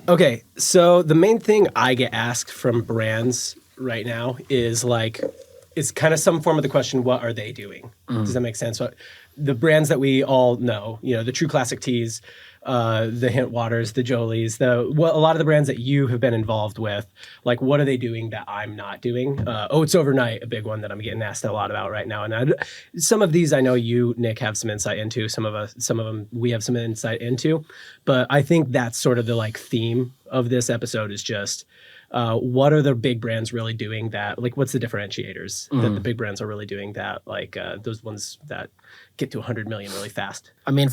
Okay, so the main thing I get asked from brands right now is like, it's kind of some form of the question, what are they doing? Does that make sense? So the brands that we all know, the True Classic Teas, the Hint Waters, the Jolies, a lot of the brands that you have been involved with, like what are they doing that I'm not doing? Oats Overnight, a big one that I'm getting asked a lot about right now. And some of these I know you, Nick, have some insight into. Some of them we have some insight into. But I think that's sort of the like theme of this episode is just what are the big brands really doing that, like what's the differentiators that the big brands are really doing that, like those ones that get to 100 million really fast? I mean,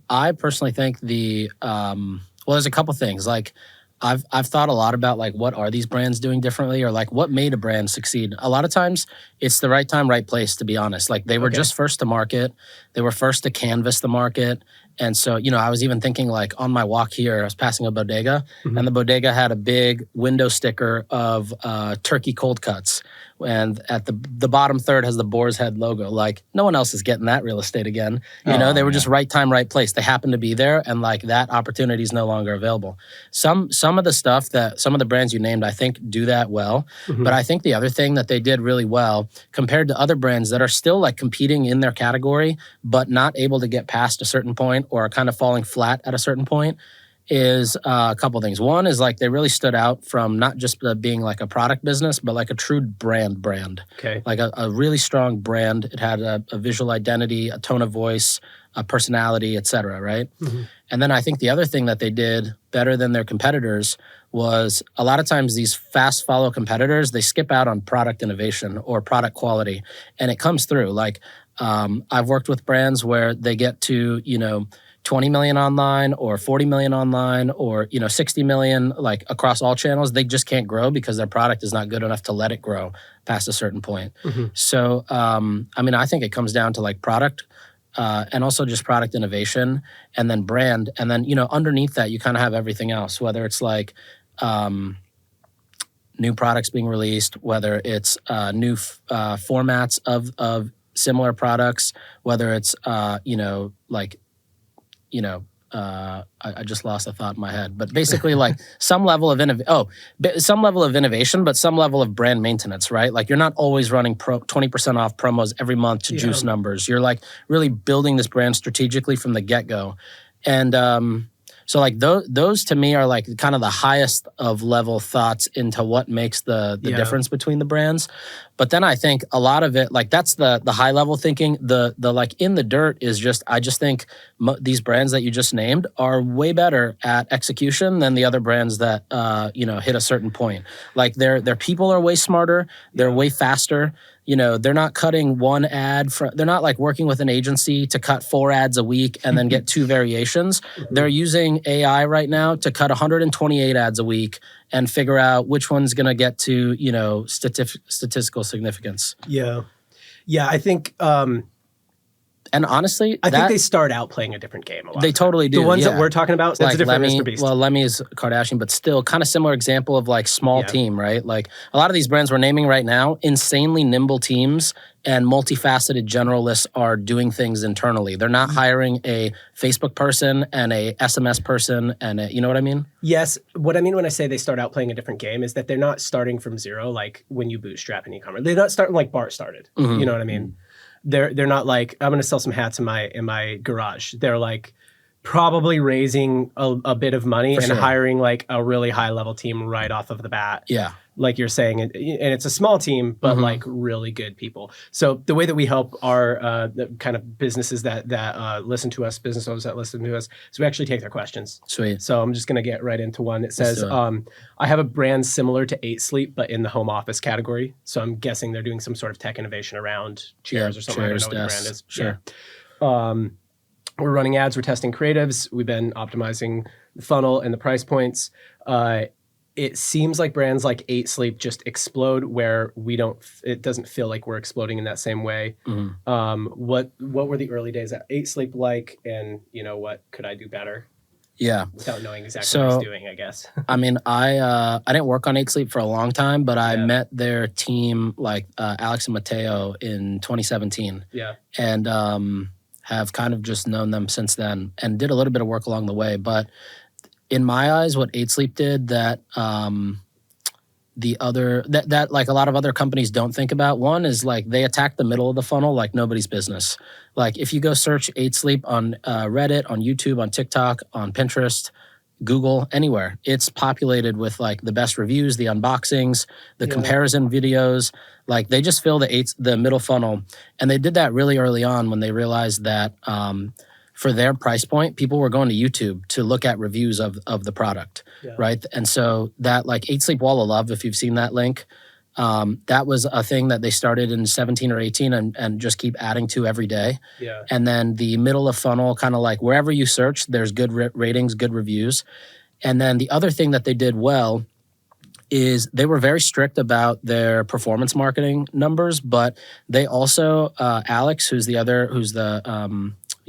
I personally think well, there's a couple things. Like I've thought a lot about like what are these brands doing differently, or like what made a brand succeed. A lot of times it's the right time, right place, to be honest. Like they were just first to market. They were first to canvas the market. And so, I was even thinking like on my walk here, I was passing a bodega and the bodega had a big window sticker of turkey cold cuts. And at the bottom third has the Boar's Head logo. Like no one else is getting that real estate again. They were just right time, right place. They happened to be there, and like that opportunity is no longer available. Some of the stuff that some of the brands you named, I think do that well. But I think the other thing that they did really well compared to other brands that are still like competing in their category, but not able to get past a certain point or are kind of falling flat at a certain point, is a couple things. One is like they really stood out from not just being like a product business, but like a true brand. Okay. Like a really strong brand. It had a visual identity, a tone of voice, a personality, et cetera, right? And then I think the other thing that they did better than their competitors was a lot of times these fast follow competitors, they skip out on product innovation or product quality, and it comes through. Like I've worked with brands where they get to, 20 million online or 40 million online or 60 million like across all channels. They just can't grow because their product is not good enough to let it grow past a certain point. So I think it comes down to like product and also just product innovation, and then brand, and then underneath that you kind of have everything else, whether it's like new products being released, whether it's new formats of similar products, whether it's I just lost a thought in my head, but basically like some level of innovation, but some level of brand maintenance, right? Like you're not always running 20% off promos every month to juice numbers. You're like really building this brand strategically from the get-go. And so like those to me are like kind of the highest of level thoughts into what makes the difference between the brands. But then I think a lot of it, like that's the high level thinking. The like in the dirt is just, I just think these brands that you just named are way better at execution than the other brands that hit a certain point. Like their people are way smarter. They're way faster. They're not cutting one ad. They're not like working with an agency to cut 4 ads a week and then get 2 variations. They're using AI right now to cut 128 ads a week and figure out which one's going to get to, statistical significance. Yeah. I think... and honestly, I think they start out playing a different game a lot. They totally do. The ones that we're talking about, that's like a different Lemmy, Mr. Beast. Well, Lemmy is Kardashian, but still kind of similar example of like small team, right? Like a lot of these brands we're naming right now, insanely nimble teams and multifaceted generalists are doing things internally. They're not hiring a Facebook person and a SMS person and you know what I mean? Yes. What I mean when I say they start out playing a different game is that they're not starting from zero like when you bootstrap in e-commerce. They're not starting like Bart started. You know what I mean? They're not like, I'm going to sell some hats in my garage. They're like probably raising a bit of money and hiring like a really high level team right off of the bat. Yeah. Like you're saying, and it's a small team, but like really good people. So the way that we help our the kind of businesses that listen to us, business owners that listen to us, is we actually take their questions. Sweet. So I'm just going to get right into one. It says, I have a brand similar to Eight Sleep, but in the home office category. So I'm guessing they're doing some sort of tech innovation around chairs or something. Chairs, I don't know what the brand is. Sure. Yeah. We're running ads. We're testing creatives. We've been optimizing the funnel and the price points. It seems like brands like Eight Sleep just explode where it doesn't feel like we're exploding in that same way. What were the early days at Eight Sleep like, and what could I do better? Yeah. Without knowing exactly what I was doing, I guess. I mean, I didn't work on Eight Sleep for a long time, but I met their team, like Alex and Mateo, in 2017. Yeah. And have kind of just known them since then and did a little bit of work along the way. But in my eyes, what Eight Sleep did that that like a lot of other companies don't think about. One is like they attack the middle of the funnel like nobody's business. Like if you go search Eight Sleep on Reddit, on YouTube, on TikTok, on Pinterest, Google, anywhere, it's populated with like the best reviews, the unboxings, the comparison videos. Like they just fill the middle funnel, and they did that really early on when they realized that for their price point, people were going to YouTube to look at reviews of the product, right? And so that like Eight Sleep Wall of Love, if you've seen that link, that was a thing that they started in 17 or 18 and just keep adding to every day. Yeah. And then the middle of funnel, kind of like wherever you search, there's good ratings, good reviews. And then the other thing that they did well is they were very strict about their performance marketing numbers, but they also, Alex, who's the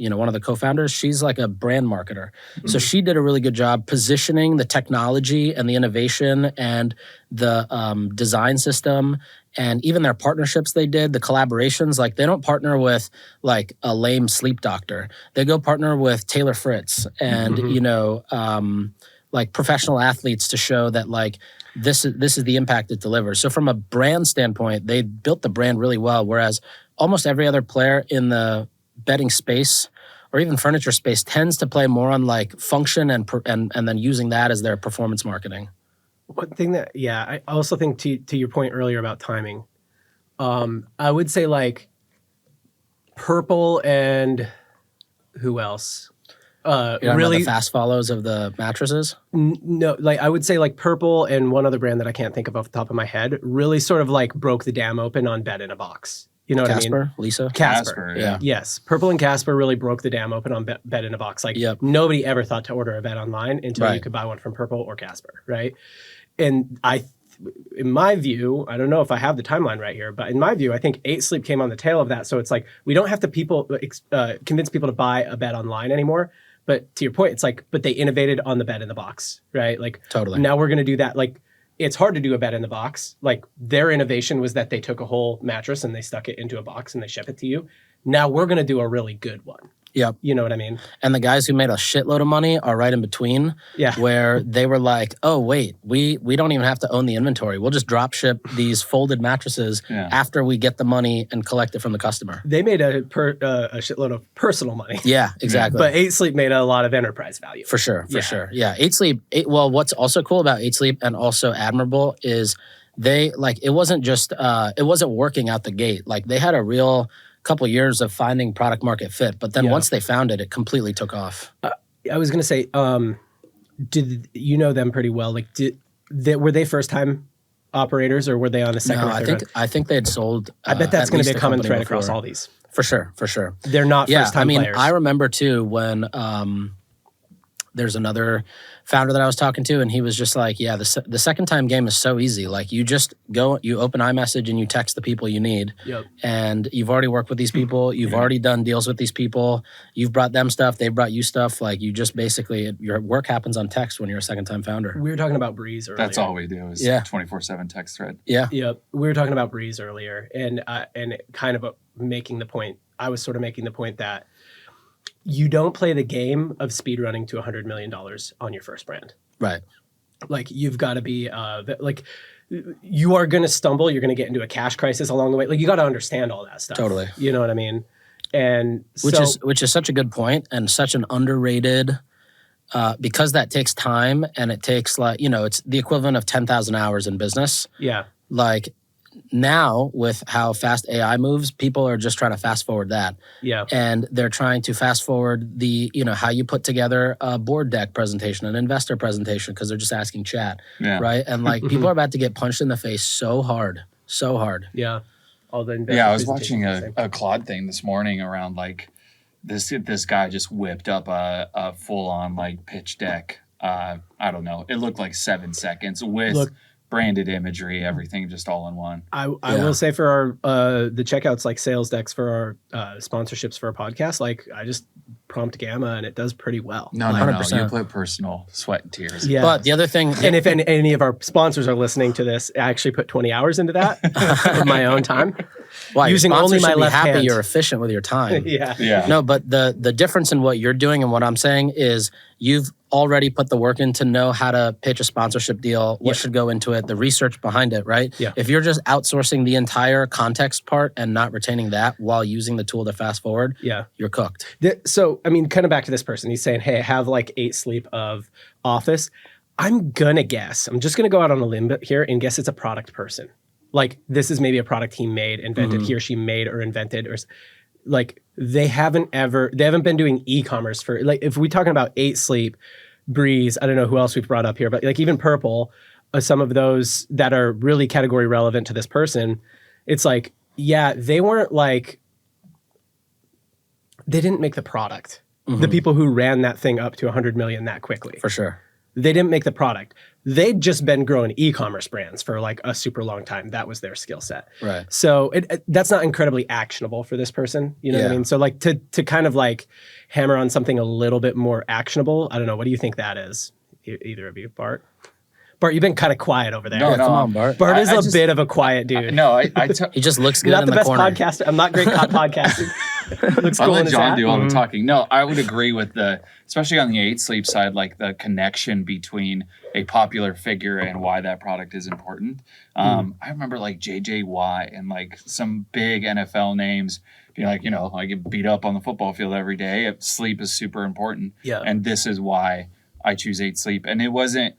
one of the co-founders, she's like a brand marketer. So she did a really good job positioning the technology and the innovation and the design system and even their partnerships they did, the collaborations. Like they don't partner with like a lame sleep doctor. They go partner with Taylor Fritz and, like professional athletes to show that like this is the impact it delivers. So from a brand standpoint, they built the brand really well, whereas almost every other player in the bedding space or even furniture space tends to play more on like function and then using that as their performance marketing. One thing that, I also think to your point earlier about timing, I would say like Purple and who else? Really the fast follows of the mattresses? No, like I would say like Purple and one other brand that I can't think of off the top of my head really sort of like broke the dam open on bed in a box. You know what I mean? Lisa? Casper, yeah. Yes. Purple and Casper really broke the dam open on bed in a box. Like nobody ever thought to order a bed online until you could buy one from Purple or Casper, right? And in my view, I don't know if I have the timeline right here, but in my view, I think Eight Sleep came on the tail of that. So it's like, we don't have to convince people to buy a bed online anymore. But to your point, it's like, but they innovated on the bed in the box, right? Like totally. Now we're going to do that. Like it's hard to do a bed in the box. Like their innovation was that they took a whole mattress and they stuck it into a box and they ship it to you. Now we're going to do a really good one. Yep. You know what I mean? And the guys who made a shitload of money are right in between. Yeah. Where they were like, oh, wait, we don't even have to own the inventory. We'll just drop ship these folded mattresses after we get the money and collect it from the customer. They made a shitload of personal money. Yeah, exactly. But Eight Sleep made a lot of enterprise value. For sure. Yeah. Eight Sleep, well, what's also cool about Eight Sleep and also admirable is they, like, it wasn't just, it wasn't working out the gate. Like, they had a real couple years of finding product market fit, but then once they found it, it completely took off. I was going to say, did you know them pretty well? Like, were they first time operators or were they on a second or third? I think they had sold. I bet that's going to be a common thread across all these. For sure. They're not first time players. I remember too when there's another founder that I was talking to, and he was just like, yeah, the second time game is so easy. Like you just go, you open iMessage and you text the people you need. Yep. And you've already worked with these people. You've already done deals with these people. You've brought them stuff. They've brought you stuff. Like you just basically, your work happens on text when you're a second time founder. We were talking about Breeze earlier. That's all we do is 24/7 text thread. Yeah. Yep. We were talking about Breeze earlier and kind of making the point, I was sort of making the point that you don't play the game of speed running to $100 million on your first brand. Right. Like you've got to be like you are going to stumble. You're going to get into a cash crisis along the way. Like you got to understand all that stuff. Totally. You know what I mean? And which is such a good point and such an underrated because that takes time and it takes like, it's the equivalent of 10,000 hours in business. Yeah. Like now with how fast AI moves, people are just trying to fast forward that. Yeah. And they're trying to fast forward the, how you put together a board deck presentation, an investor presentation, because they're just asking chat. Yeah. Right. And like people are about to get punched in the face so hard. Yeah. I was watching a Claude thing this morning around like this guy just whipped up a full on like pitch deck. I don't know. It looked like 7 seconds with branded imagery, everything just all in one. I will say for our the checkouts, like sales decks for our sponsorships for our podcast, like I just prompt Gamma and it does pretty well. No, 100%. You put personal sweat and tears. Yeah. But the other thing, and if any of our sponsors are listening to this, I actually put 20 hours into that of my own time. Why? using Your sponsor only my should be left happy hand. you're efficient with your time. Yeah. No, but the difference in what you're doing and what I'm saying is you've already put the work in to know how to pitch a sponsorship deal, what should go into it, the research behind it, right? Yeah. If you're just outsourcing the entire context part and not retaining that while using the tool to fast forward, you're cooked. So, I mean, kind of back to this person. He's saying, hey, I have like 8 Sleep of Office. I'm gonna guess, I'm just gonna go out on a limb here and guess it's a product person. Like this is maybe a product he made, invented, he or she made or invented, or like they haven't been doing e-commerce for, like, if we're talking about 8 Sleep, Breeze, I don't know who else we've brought up here, but like even Purple, some of those that are really category relevant to this person, it's like, yeah, they weren't like, they didn't make the product. The people who ran that thing up to 100 million that quickly. For sure. They didn't make the product. They'd just been growing e-commerce brands for like a super long time. That was their skill set. Right. So that's not incredibly actionable for this person. You know what I mean? So like to kind of like hammer on something a little bit more actionable. I don't know. What do you think that is? Either of you, Bart? Bart, you've been kind of quiet over there. No, Come on, Bart. Bart is a bit of a quiet dude. He just looks good Not in the the best corner. podcaster. I'm not great at podcasting. Looks I'll cool in let his John hat. do all the talking. No, I would agree with especially on the 8 Sleep side, like the connection between a popular figure and why that product is important. I remember like JJ Watt and like some big NFL names being like, I get beat up on the football field every day. Sleep is super important. Yeah. And this is why I choose 8 Sleep. And it wasn't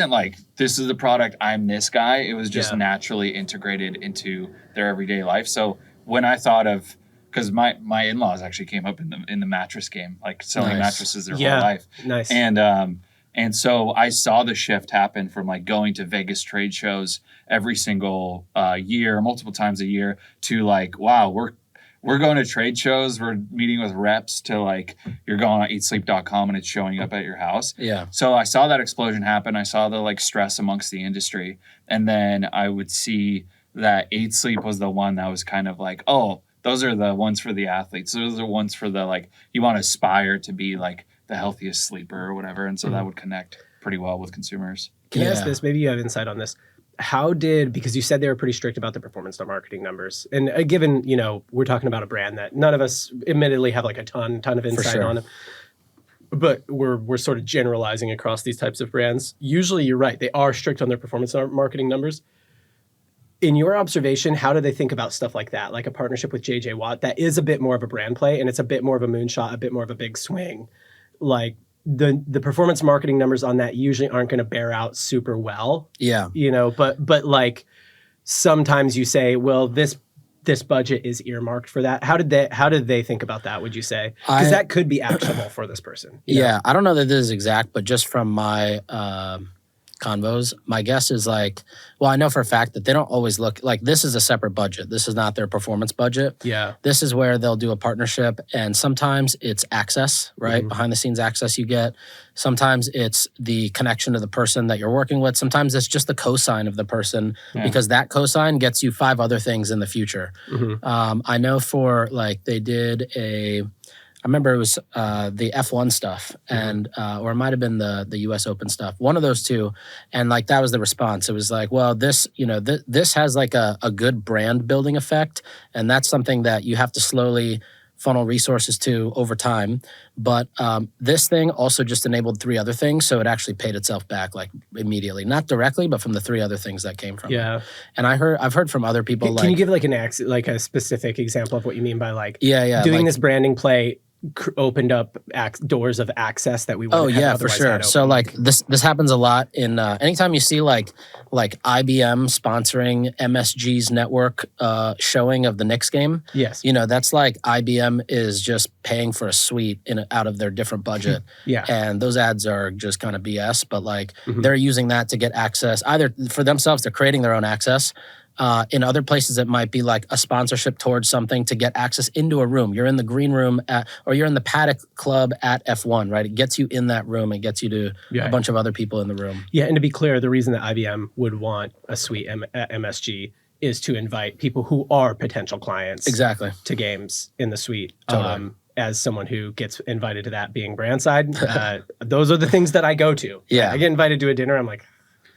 like, this is the product, I'm this guy. It was just naturally integrated into their everyday life. So when I thought of, because my in-laws actually came up in the mattress game, like selling mattresses their whole life. Nice. And so I saw the shift happen from like going to Vegas trade shows every single year, multiple times a year, to like, wow, we're going to trade shows. We're meeting with reps to like, you're going on eatsleep.com and it's showing up at your house. Yeah. So I saw that explosion happen. I saw the like stress amongst the industry. And then I would see that 8 Sleep was the one that was kind of like, oh, those are the ones for the athletes. Those are the ones for the, like, you want to aspire to be like the healthiest sleeper or whatever. And so that would connect pretty well with consumers. Can I ask this? Maybe you have insight on this. Because you said they were pretty strict about the performance marketing numbers. And given, we're talking about a brand that none of us admittedly have like a ton of insight on. But we're sort of generalizing across these types of brands. Usually you're right. They are strict on their performance marketing numbers. In your observation, how do they think about stuff like that? Like a partnership with JJ Watt, that is a bit more of a brand play and it's a bit more of a moonshot, a bit more of a big swing. Like the performance marketing numbers on that usually aren't going to bear out super well. Yeah. But like sometimes you say, well, this budget is earmarked for that. How did they think about that, would you say? Because that could be actionable for this person. Yeah. I don't know that this is exact, but just from my convos, my guess is like, well, I know for a fact that they don't always look like this is a separate budget. This is not their performance budget. Yeah. This is where they'll do a partnership and sometimes it's access, right? Behind the scenes access you get. Sometimes it's the connection to the person that you're working with. Sometimes it's just the cosign of the person because that cosign gets you 5 other things in the future. I know for like they did I remember it was the F1 stuff and or it might have been the US Open stuff, one of those two, and like that was the response. It was like, well, this this has like a good brand building effect, and that's something that you have to slowly funnel resources to over time. But this thing also just enabled 3 other things, so it actually paid itself back like immediately, not directly, but from the 3 other things that came from it. And I've heard from other people. Can you give like a specific example of what you mean by like doing like, this branding play opened up doors of access that we wouldn't have for otherwise sure. had So open. like this happens a lot in anytime you see like IBM sponsoring MSG's network showing of the Knicks game. Yes. That's like IBM is just paying for a suite out of their different budget. And those ads are just kind of BS, but like they're using that to get access either for themselves, they're creating their own access. In other places, it might be like a sponsorship towards something to get access into a room. You're in the green room or you're in the paddock club at F1, right? It gets you in that room. It gets you to a bunch of other people in the room. Yeah, and to be clear, the reason that IBM would want a suite at MSG is to invite people who are potential clients to games in the suite. Totally. As someone who gets invited to that being brand side, those are the things that I go to. I get invited to a dinner, I'm like,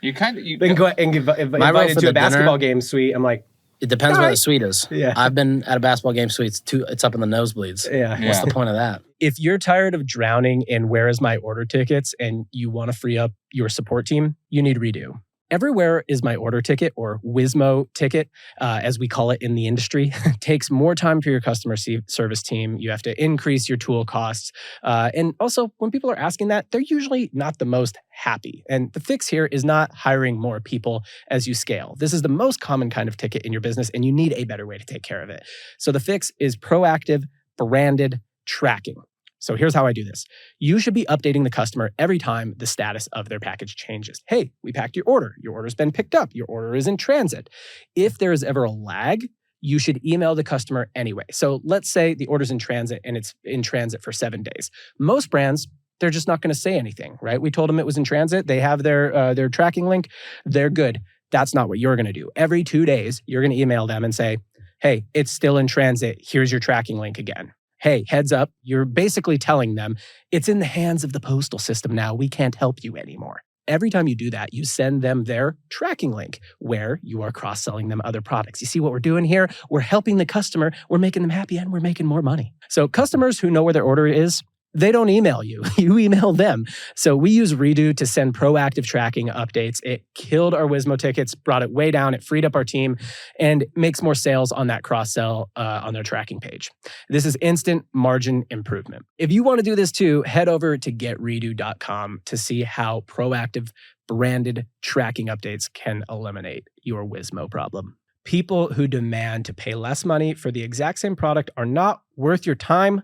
You then go and get invited to a basketball game suite. I'm like, It depends where the suite is. Yeah. I've been at a basketball game suite. It's up in the nosebleeds. Yeah. What's the point of that? If you're tired of drowning in where is my order tickets and you want to free up your support team, you need Redo. Everywhere is my order ticket, or Wizmo ticket, as we call it in the industry, takes more time for your customer service team. You have to increase your tool costs. And also, when people are asking that, they're usually not the most happy. And the fix here is not hiring more people as you scale. This is the most common kind of ticket in your business, and you need a better way to take care of it. So the fix is proactive, branded tracking. So here's how I do this. You should be updating the customer every time the status of their package changes. Hey, we packed your order. Your order's been picked up. Your order is in transit. If there is ever a lag, you should email the customer anyway. So let's say the order's in transit and it's in transit for 7 days. Most brands, they're just not going to say anything, right? We told them it was in transit. They have their tracking link. They're good. That's not what you're going to do. Every 2 days, you're going to email them and say, hey, it's still in transit. Here's your tracking link again. Hey, heads up, you're basically telling them it's in the hands of the postal system now. We can't help you anymore. Every time you do that, you send them their tracking link where you are cross-selling them other products. You see what we're doing here? We're helping the customer, we're making them happy, and we're making more money. So customers who know where their order is, they don't email you. You email them. So we use Redo to send proactive tracking updates. It killed our Wizmo tickets, brought it way down. It freed up our team and makes more sales on that cross-sell on their tracking page. This is instant margin improvement. If you want to do this too, head over to getredo.com to see how proactive branded tracking updates can eliminate your Wizmo problem. People who demand to pay less money for the exact same product are not worth your time.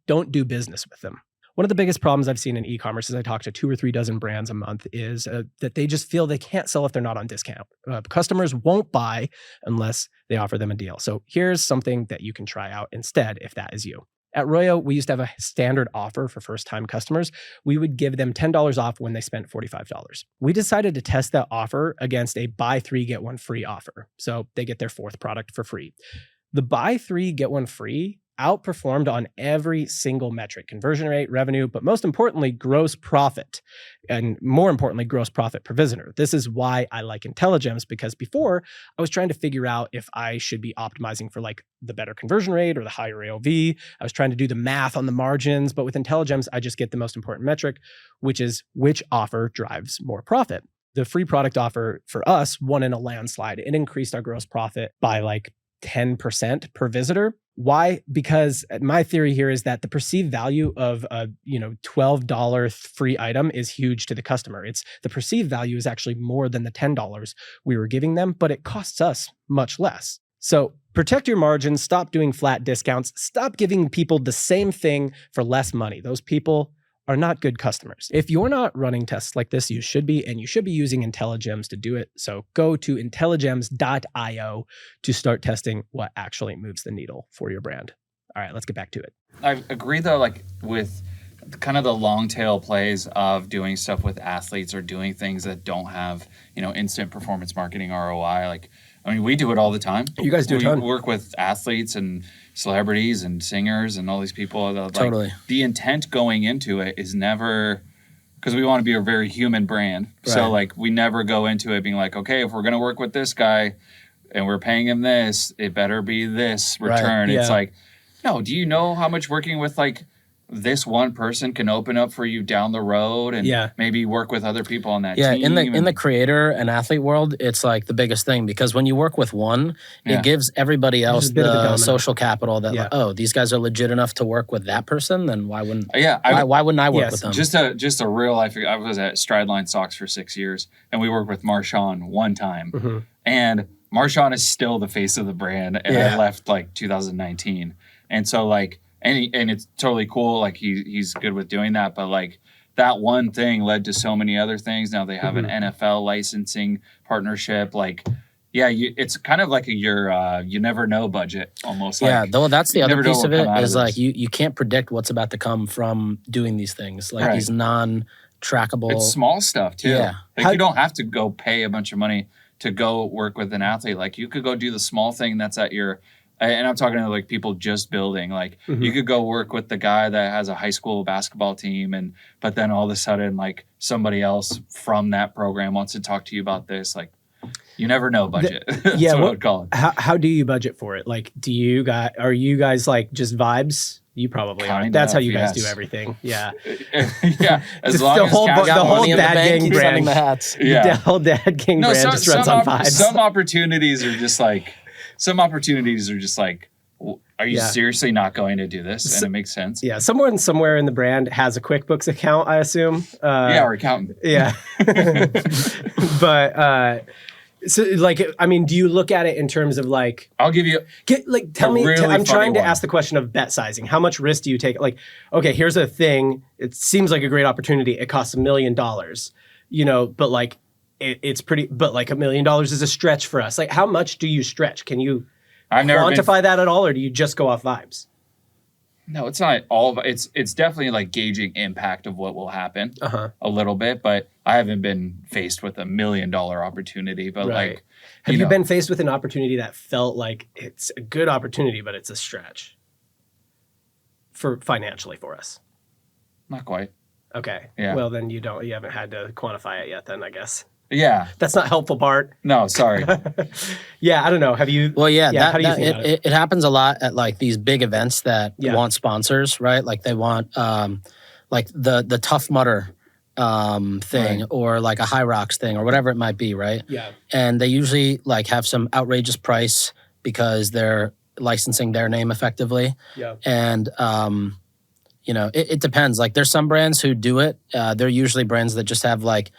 Don't do business with them. One of the biggest problems I've seen in e-commerce as I talk to 2 or 3 dozen brands a month is that they just feel they can't sell if they're not on discount. Customers won't buy unless they offer them a deal. So here's something that you can try out instead if that is you. At Royo, we used to have a standard offer for first-time customers. We would give them $10 off when they spent $45. We decided to test that offer against a buy 3, get 1 free offer. So they get their 4th product for free. The buy 3, get 1 free outperformed on every single metric: conversion rate, revenue, but most importantly, gross profit. And more importantly, gross profit per visitor. This is why I like IntelliGems, because before I was trying to figure out if I should be optimizing for like the better conversion rate or the higher AOV. I was trying to do the math on the margins, but with IntelliGems, I just get the most important metric, which is which offer drives more profit. The free product offer for us won in a landslide. It increased our gross profit by like 10% per visitor. Why? Because my theory here is that the perceived value of a $12 free item is huge to the customer. It's the perceived value is actually more than the $10 we were giving them, but it costs us much less. So protect your margins, stop doing flat discounts, stop giving people the same thing for less money. Those people are not good customers. If you're not running tests like this, you should be, and you should be using IntelliGems to do it. So go to intelligems.io to start testing what actually moves the needle for your brand. All right, let's get back to it. I agree though, like with kind of the long tail plays of doing stuff with athletes or doing things that don't have, instant performance marketing ROI. Like, I mean, we do it all the time. You guys do a ton. We work with athletes and celebrities and singers and all these people. Totally. The intent going into it is never, because we want to be a very human brand. Right. So like we never go into it being like, okay, if we're going to work with this guy and we're paying him this, it better be this return. Right. It's Yeah. like, no, do you know how much working with like this one person can open up for you down the road and maybe work with other people on that team? In the creator and athlete world, it's like the biggest thing, because when you work with one, it gives everybody else the social capital that like, oh, these guys are legit enough to work with that person, then why wouldn't why wouldn't I work with them? Just a real life. I was at Strideline Socks for 6 years and we worked with Marshawn one time. Mm-hmm. And Marshawn is still the face of the brand, and I left like 2019. And so like and it's totally cool. Like he's good with doing that, but like that one thing led to so many other things. Now they have an NFL licensing partnership. Like, it's kind of like your you never know budget almost. Yeah, though that's the other piece of it is like you can't predict what's about to come from doing these things, like these non-trackable. It's small stuff too. Yeah, like you don't have to go pay a bunch of money to go work with an athlete. Like you could go do the small thing that's at your. And I'm talking to like people just building. Like you could go work with the guy that has a high school basketball team, but then all of a sudden like somebody else from that program wants to talk to you about this. Like You never know budget. That's yeah, what I would call it. How do you budget for it? Like, are you guys like just vibes? You probably are. That's how you guys do everything. Yeah. Yeah. As Just long the as whole cash the whole money in the Dad bank, Gang keep brand. sending the hats. Yeah. The whole Dad Gang brand just runs on vibes. Some opportunities are just like, are you seriously not going to do this? And it makes sense. Yeah, someone somewhere in the brand has a QuickBooks account, I assume. Or accountant. Yeah. But so like, I mean, do you look at it in terms of like, I'll give you tell me, really I'm trying to one. ask the question of bet sizing. How much risk do you take? Like, okay, here's a thing. It seems like a great opportunity. It costs $1 million, but like it's pretty, but like $1 million is a stretch for us. Like, how much do you stretch? Can you quantify that at all, or do you just go off vibes? No, it's not all of it. It's definitely like gauging impact of what will happen a little bit, but I haven't been faced with $1 million opportunity. But like, have you been faced with an opportunity that felt like it's a good opportunity, but it's a stretch for financially for us? Not quite. Okay. Yeah. Well, then you haven't had to quantify it yet. Then I guess. Yeah. That's not helpful, Bart. No, sorry. Yeah, I don't know. Have you? Well, yeah, how do you think about it? It happens a lot at like these big events that want sponsors, right? Like they want like the Tough Mudder thing, or like a High Rocks thing, or whatever it might be, right? Yeah. And they usually like have some outrageous price because they're licensing their name effectively. Yeah. And it depends. Like there's some brands who do it. They're usually brands that just have like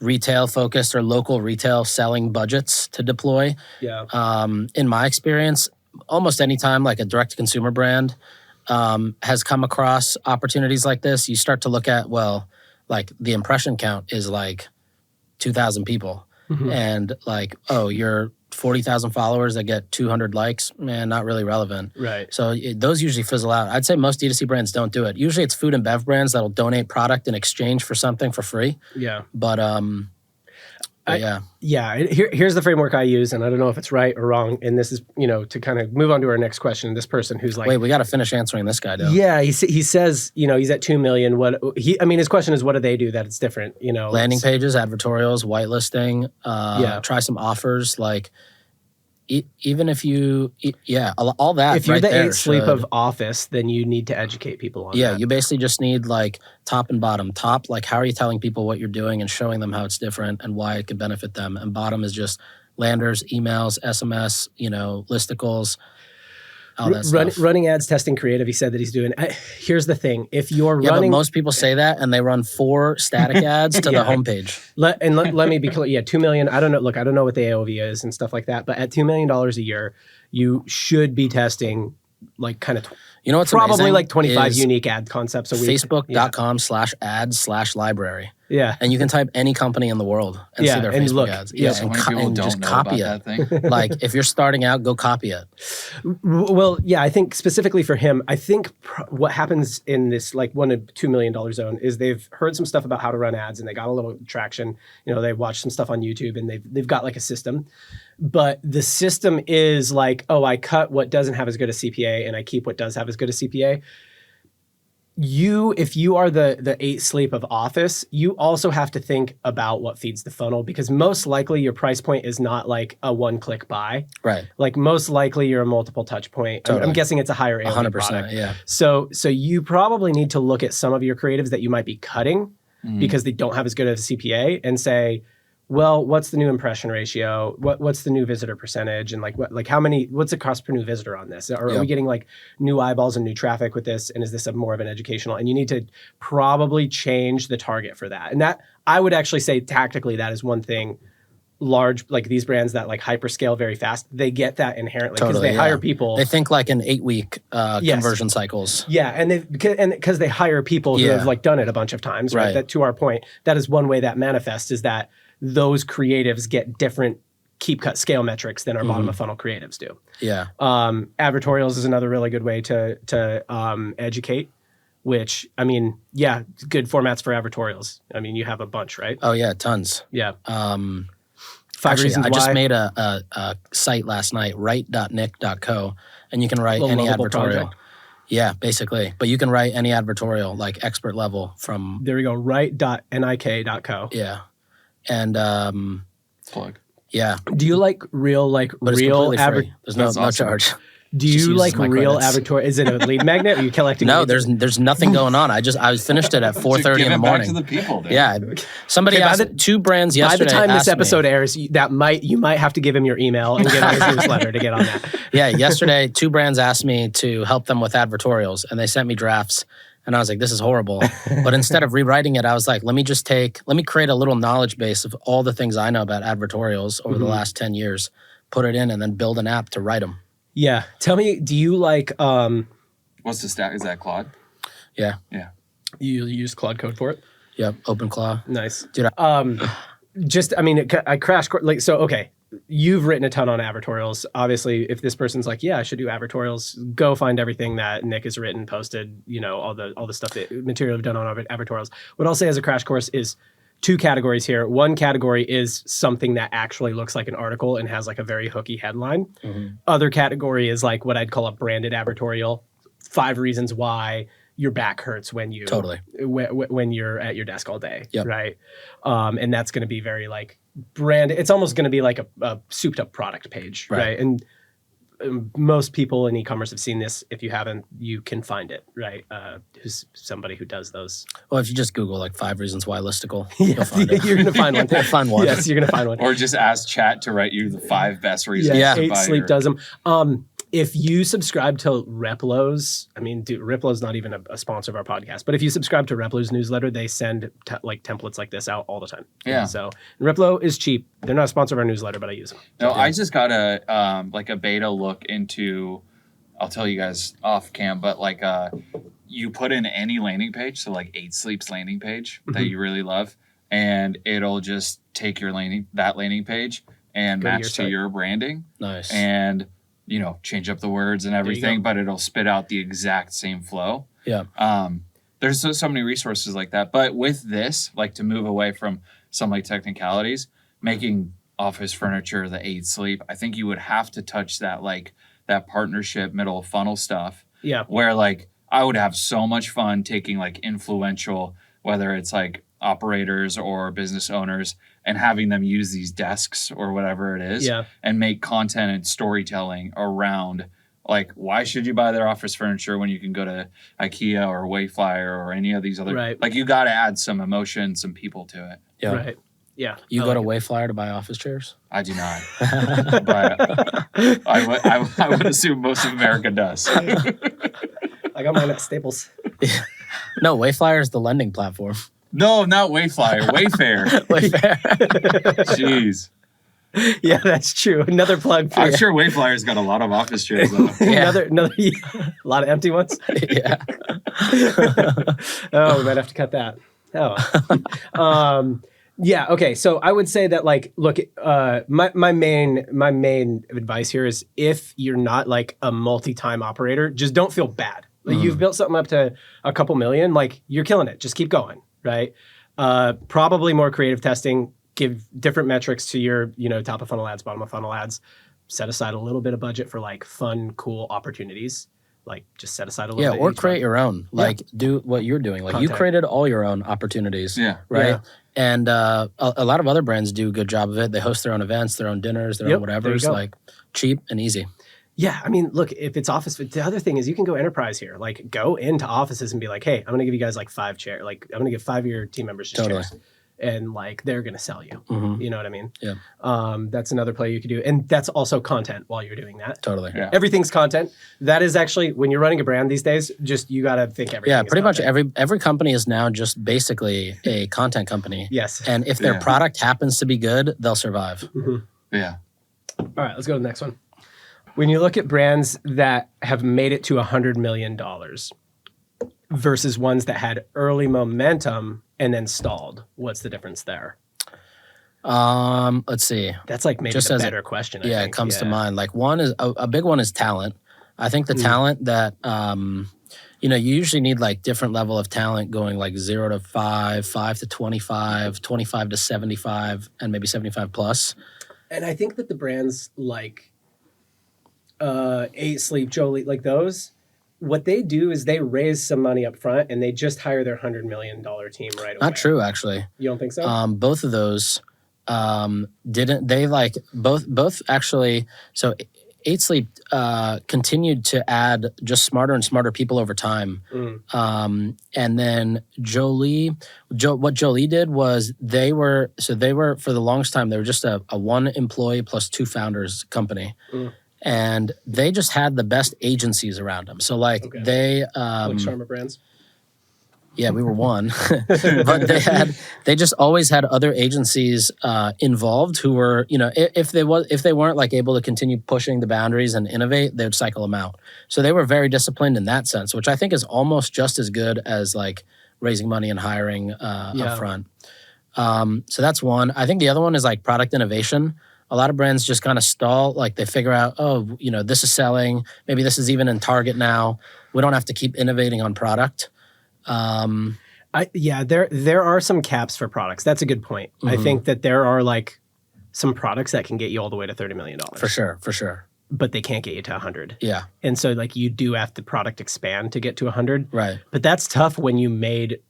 retail focused or local retail selling budgets to deploy. Yeah. In my experience, almost any time like a direct to consumer brand has come across opportunities like this, you start to look at, well, like the impression count is like 2,000 people. And like, oh, you're 40,000 followers that get 200 likes, man, not really relevant. Right. So those usually fizzle out. I'd say most D2C brands don't do it. Usually it's food and bev brands that'll donate product in exchange for something for free. Yeah. But yeah. Yeah. Here's the framework I use, and I don't know if it's right or wrong. And this is, to kind of move on to our next question. This person who's like, wait, we got to finish answering this guy, though. Yeah. He says, he's at 2 million. His question is, what do they do that it's different? Landing pages, advertorials, whitelisting, try some offers, like even if you, all that. If you're right the there Eight Sleep of Office, then you need to educate people on that. Yeah, you basically just need like top and bottom. Top, like how are you telling people what you're doing and showing them how it's different and why it could benefit them. And bottom is just landers, emails, SMS, listicles, all that stuff. Running ads, testing creative, he said that he's doing. Here's the thing. If you're But running... most people say that and they run 4 static ads to the homepage. Let me be clear. Yeah, 2 million. I don't know. Look, I don't know what the AOV is and stuff like that. But at $2 million a year, you should be testing like kind of... what's probably amazing like 25 is unique ad concepts a week. Facebook.com/ads/library. Yeah. And you can type any company in the world and see their Facebook ads. Yeah, so many people don't know copy about it. That thing. Like if you're starting out, go copy it. Well, yeah, I think specifically for him, I think what happens in this like $1 to $2 million zone is they've heard some stuff about how to run ads and they got a little traction. They watched some stuff on YouTube and they've got like a system. But the system is like, oh, I cut what doesn't have as good a CPA and I keep what does have as good a CPA. If you are the Eight Sleep of Office, you also have to think about what feeds the funnel, because most likely your price point is not like a one-click buy. Right. Like most likely you're a multiple touch point. Totally. I'm guessing it's a higher AOV 100%, product. yeah. So you probably need to look at some of your creatives that you might be cutting because they don't have as good of a CPA and say, well, what's the new impression ratio? What's the new visitor percentage? And what's the cost per new visitor on this? Are we getting like new eyeballs and new traffic with this? And is this more of an educational? And you need to probably change the target for that. And that, I would actually say tactically, that is one thing large, like these brands that like hyperscale very fast, they get that inherently because they hire people. They think like in 8-week conversion cycles. Yeah, and because they hire people who have like done it a bunch of times, right? That, to our point, that is one way that manifests, is that those creatives get different keep cut scale metrics than our bottom of funnel creatives do. Yeah. Advertorials is another really good way to educate, which, I mean, yeah, good formats for advertorials. I mean, you have a bunch, right? Oh yeah, tons. Yeah. Actually, I just made a site last night, write.nik.co, and you can write any advertorial. Project. Yeah, basically. But you can write any advertorial, like expert level from... There we go, write.nik.co. Yeah. And... Yeah. Do you like real But it's real completely free. There's no awesome. charge. Do Just you uses like my real credits. advertorial? Is it a lead magnet? Or are you collecting? No, leads? there's nothing going on. I finished it at 4:30 Give in the it back morning. to the people, dude. Yeah. Somebody Okay, by asked the- two brands By yesterday. the time this asked me- episode airs, you might have to give him your email and get on his newsletter to get on that. Yeah, yesterday, two brands asked me to help them with advertorials, and they sent me drafts. And I was like, this is horrible. But instead of rewriting it, I was like, let me create a little knowledge base of all the things I know about advertorials over the last 10 years, put it in, and then build an app to write them. Yeah. Tell me, do you like What's the stack? Is that Claude? Yeah. Yeah. you use Claude Code for it? Yep. OpenClaw. Nice. Dude, I crash like so. Okay, you've written a ton on advertorials. Obviously, if this person's like, yeah, I should do advertorials, go find everything that Nick has written, posted. All the stuff that material I've done on advertorials. What I'll say as a crash course is two categories here. One category is something that actually looks like an article and has like a very hooky headline. Other category is like what I'd call a branded advertorial. 5 reasons why your back hurts when you when you're at your desk all day, right? And that's going to be very like brand. It's almost going to be like a souped up product page, right? And most people in e-commerce have seen this. If you haven't, you can find it, right? Who's somebody who does those? Well, if you just Google like 5 reasons why listicle, you'll find it. You're going to find one. You'll find one. Yes, you're going to find one. Or just ask chat to write you the 5 best reasons. Yeah. to 8 buy Sleep your- does them. If you subscribe to Replo's, I mean, dude, Replo's not even a sponsor of our podcast, but if you subscribe to Replo's newsletter, they send templates like this out all the time. Yeah. So Replo is cheap. They're not a sponsor of our newsletter, but I use them. No, I just got a beta look into. I'll tell you guys off cam, but you put in any landing page, so like 8 Sleep's landing page that you really love, and it'll just take your landing page and Go to your match to site. your branding. Nice. And change up the words and everything, but it'll spit out the exact same flow. Yeah. There's so many resources like that. But with this, like to move away from some like technicalities, making office furniture the 8 Sleep, I think you would have to touch that that partnership middle funnel stuff. Yeah. Where like I would have so much fun taking like influential, whether it's like operators or business owners, and having them use these desks or whatever it is, and make content and storytelling around like, why should you buy their office furniture when you can go to IKEA or Wayflyer or any of these other, like you got to add some emotion, some people to it. Yeah. Right. Yeah. You go to Wayflyer to buy office chairs? I do not, but I would assume most of America does. I got mine at Staples. No, Wayflyer is the lending platform. No, not Wayflyer, Wayfair. Wayfair. Jeez. Yeah, that's true. Another plug for I'm sure Wayflyer's got a lot of office chairs though. another a lot of empty ones. Yeah. Oh, we might have to cut that. Oh. Yeah. Okay. So I would say that, like, look, my main advice here is if you're not like a multi-time operator, just don't feel bad. Like you've built something up to a couple million, like you're killing it. Just keep going. Right. Probably more creative testing. Give different metrics to your, top of funnel ads, bottom of funnel ads. Set aside a little bit of budget for like fun, cool opportunities. Like just set aside a little bit. Or create your own. Like do what you're doing. Like you created all your own opportunities. Yeah. Right. Yeah. And a lot of other brands do a good job of it. They host their own events, their own dinners, their own whatever's, like cheap and easy. Yeah, I mean, look, if it's office, the other thing is you can go enterprise here. Like, go into offices and be like, hey, I'm going to give you guys like 5 chairs. Like, I'm going to give 5 of your team members just chairs. And like, they're going to sell you. Mm-hmm. You know what I mean? Yeah. That's another play you could do. And that's also content while you're doing that. Totally. Yeah. Everything's content. That is actually, when you're running a brand these days, just, you got to think everything. Yeah, is pretty much content. every company is now just basically a content company. Yes. And if their product happens to be good, they'll survive. Mm-hmm. Yeah. All right, let's go to the next one. When you look at brands that have made it to $100 million versus ones that had early momentum and then stalled, what's the difference there? Let's see. That's like maybe Just the as better question. I Yeah, think. it comes to mind. Like one is a big one is talent. I think the talent that you usually need like different level of talent going like 0 to 5, 5 to 25, 25 to 75, and maybe 75 plus. And I think that the brands like 8 Sleep, Jolie, like those, what they do is they raise some money up front and they just hire their $100 million team right away. Not true, actually. You don't think so? Both of those, didn't they like both actually? So Eight Sleep continued to add just smarter and smarter people over time. And then what Jolie did was they were for the longest time, they were just a one employee plus two founders company. And they just had the best agencies around them. So like they like Sharma brands. Yeah, we were one, but they just always had other agencies involved who were, you know, if they weren't like able to continue pushing the boundaries and innovate, they would cycle them out. So they were very disciplined in that sense, which I think is almost just as good as like raising money and hiring up front. So that's one. I think the other one is like product innovation. A lot of brands just kind of stall, like they figure out, oh, you know, this is selling, maybe this is even in Target now. We don't have to keep innovating on product. There are some caps for products. That's a good point. I think that there are like some products that can get you all the way to $30 million. For sure. But they can't get you to 100. Yeah. And so like you do have the product expand to get to 100. Right. But that's tough when you made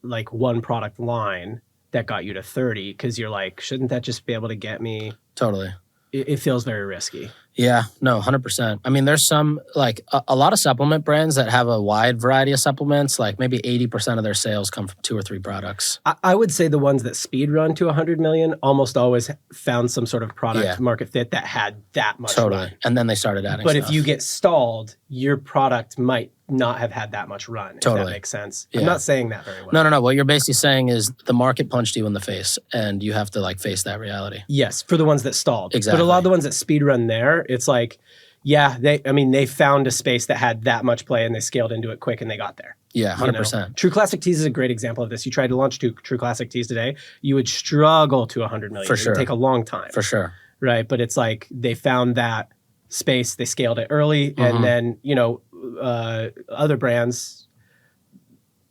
like one product line that got you to 30 because you're like, shouldn't that just be able to get me? Totally. It feels very risky. Yeah, no, 100%. I mean, there's some, like, a lot of supplement brands that have a wide variety of supplements, like maybe 80% of their sales come from 2 or 3 products. I would say the ones that speed run to 100 million almost always found some sort of product market fit that had that much run. And then they started adding But stuff. if you get stalled, your product might not have had that much run, if that makes sense. Yeah. I'm not saying that very well. No. What you're basically saying is the market punched you in the face, and you have to, like, face that reality. Yes, for the ones that stalled. Exactly. But a lot of the ones that speed run there, it's like, yeah, they found a space that had that much play and they scaled into it quick and they got there. Yeah, 100%. You know? True Classic Teas is a great example of this. You tried to launch True Classic Teas today, you would struggle to 100 million. For sure. It would take a long time. For sure. Right, but it's like they found that space, they scaled it early, and then, you know, other brands...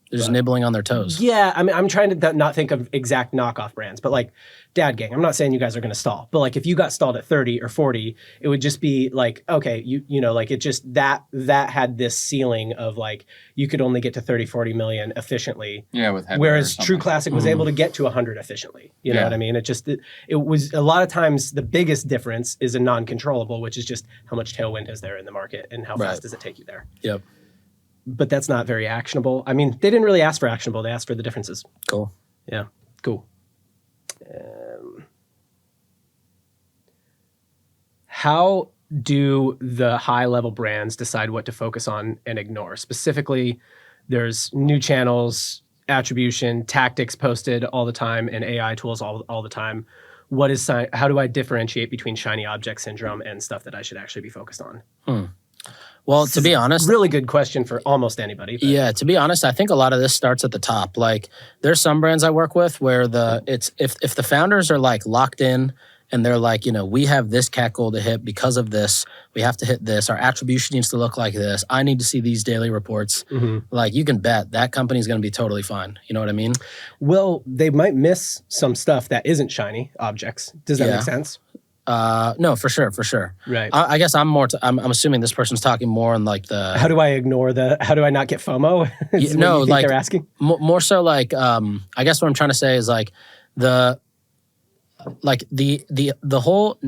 They're just nibbling on their toes. Yeah, I mean, I'm trying to not think of exact knockoff brands, but like Dad Gang, I'm not saying you guys are going to stall, but like if you got stalled at 30 or 40, it would just be like, okay, you know, like it just, that had this ceiling of like, you could only get to 30, 40 million efficiently. Yeah, with whereas True Classic was able to get to 100 efficiently. You know what I mean? It was a lot of times the biggest difference is a non-controllable, which is just how much tailwind is there in the market and how fast does it take you there. Yep. But that's not very actionable. I mean, they didn't really ask for actionable. They asked for the differences. Cool. Yeah, cool. How do the high-level brands decide what to focus on and ignore? Specifically, there's new channels, attribution, tactics posted all the time, and AI tools all the time. How do I differentiate between shiny object syndrome and stuff that I should actually be focused on? Well, to be honest, really good question for almost anybody. But. Yeah, to be honest, I think a lot of this starts at the top. Like, there's some brands I work with where if the founders are like locked in and they're like, you know, we have this CAC goal to hit because of this. We have to hit this. Our attribution needs to look like this. I need to see these daily reports. Like, you can bet that company's going to be totally fine. You know what I mean? Well, they might miss some stuff that isn't shiny objects. Does that make sense? No, for sure. Right. I guess I'm assuming this person's talking more on like the... How do I not get FOMO? No, like they're asking? More so like, I guess what I'm trying to say is like the whole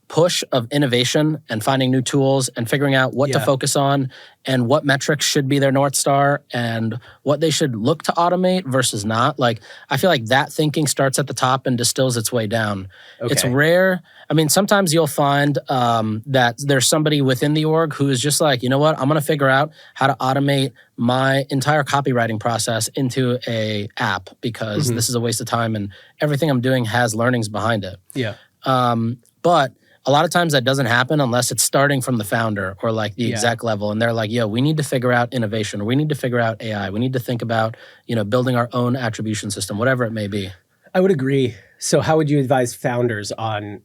push of innovation and finding new tools and figuring out what to focus on and what metrics should be their North Star and what they should look to automate versus not. Like, I feel like that thinking starts at the top and distills its way down. Okay. It's rare. I mean, sometimes you'll find that there's somebody within the org who is just like, you know what, I'm going to figure out how to automate my entire copywriting process into a app because this is a waste of time and everything I'm doing has learnings behind it. Yeah. But a lot of times that doesn't happen unless it's starting from the founder or like the exec level. And they're like, yo, we need to figure out innovation. Or we need to figure out AI. We need to think about, you know, building our own attribution system, whatever it may be. I would agree. So how would you advise founders on,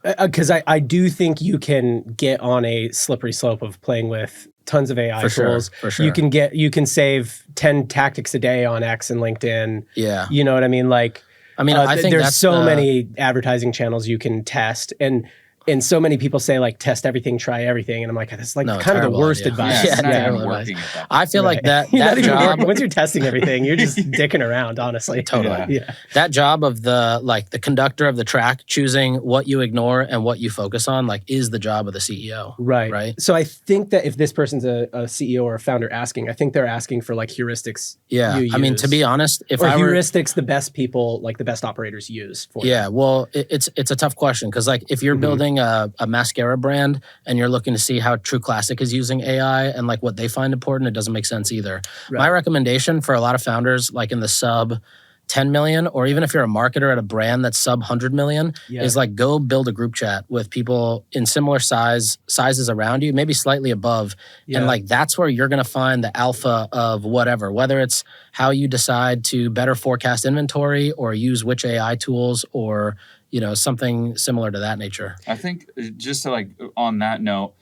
because I do think you can get on a slippery slope of playing with tons of AI tools. For sure. You can save 10 tactics a day on X and LinkedIn. Yeah. You know what I mean? Like, I think there's that's so many advertising channels you can test. And And so many people say like test everything, try everything, and I'm like, that's like No, kind of the terrible worst idea. advice. it's not terrible even advice. working at that. I feel like that You're not even job. working. Once you're testing everything, you're just dicking around, honestly. Totally. Yeah. That job of the conductor of the track, choosing what you ignore and what you focus on, like, is the job of the CEO. Right. Right. So I think that if this person's a CEO or a founder asking, I think they're asking for like heuristics. Yeah. you I mean, use. to be honest, if or I were, heuristics the best people, like the best operators use for yeah, that. well, it's a tough question because like if you're building a mascara brand and you're looking to see how True Classic is using AI and like what they find important, it doesn't make sense either. Right. My recommendation for a lot of founders, like in the sub 10 million, or even if you're a marketer at a brand that's sub 100 million, is like go build a group chat with people in similar sizes around you, maybe slightly above. And like that's where you're going to find the alpha of whatever, whether it's how you decide to better forecast inventory or use which AI tools or, you know, something similar to that nature. I think just to like on that note,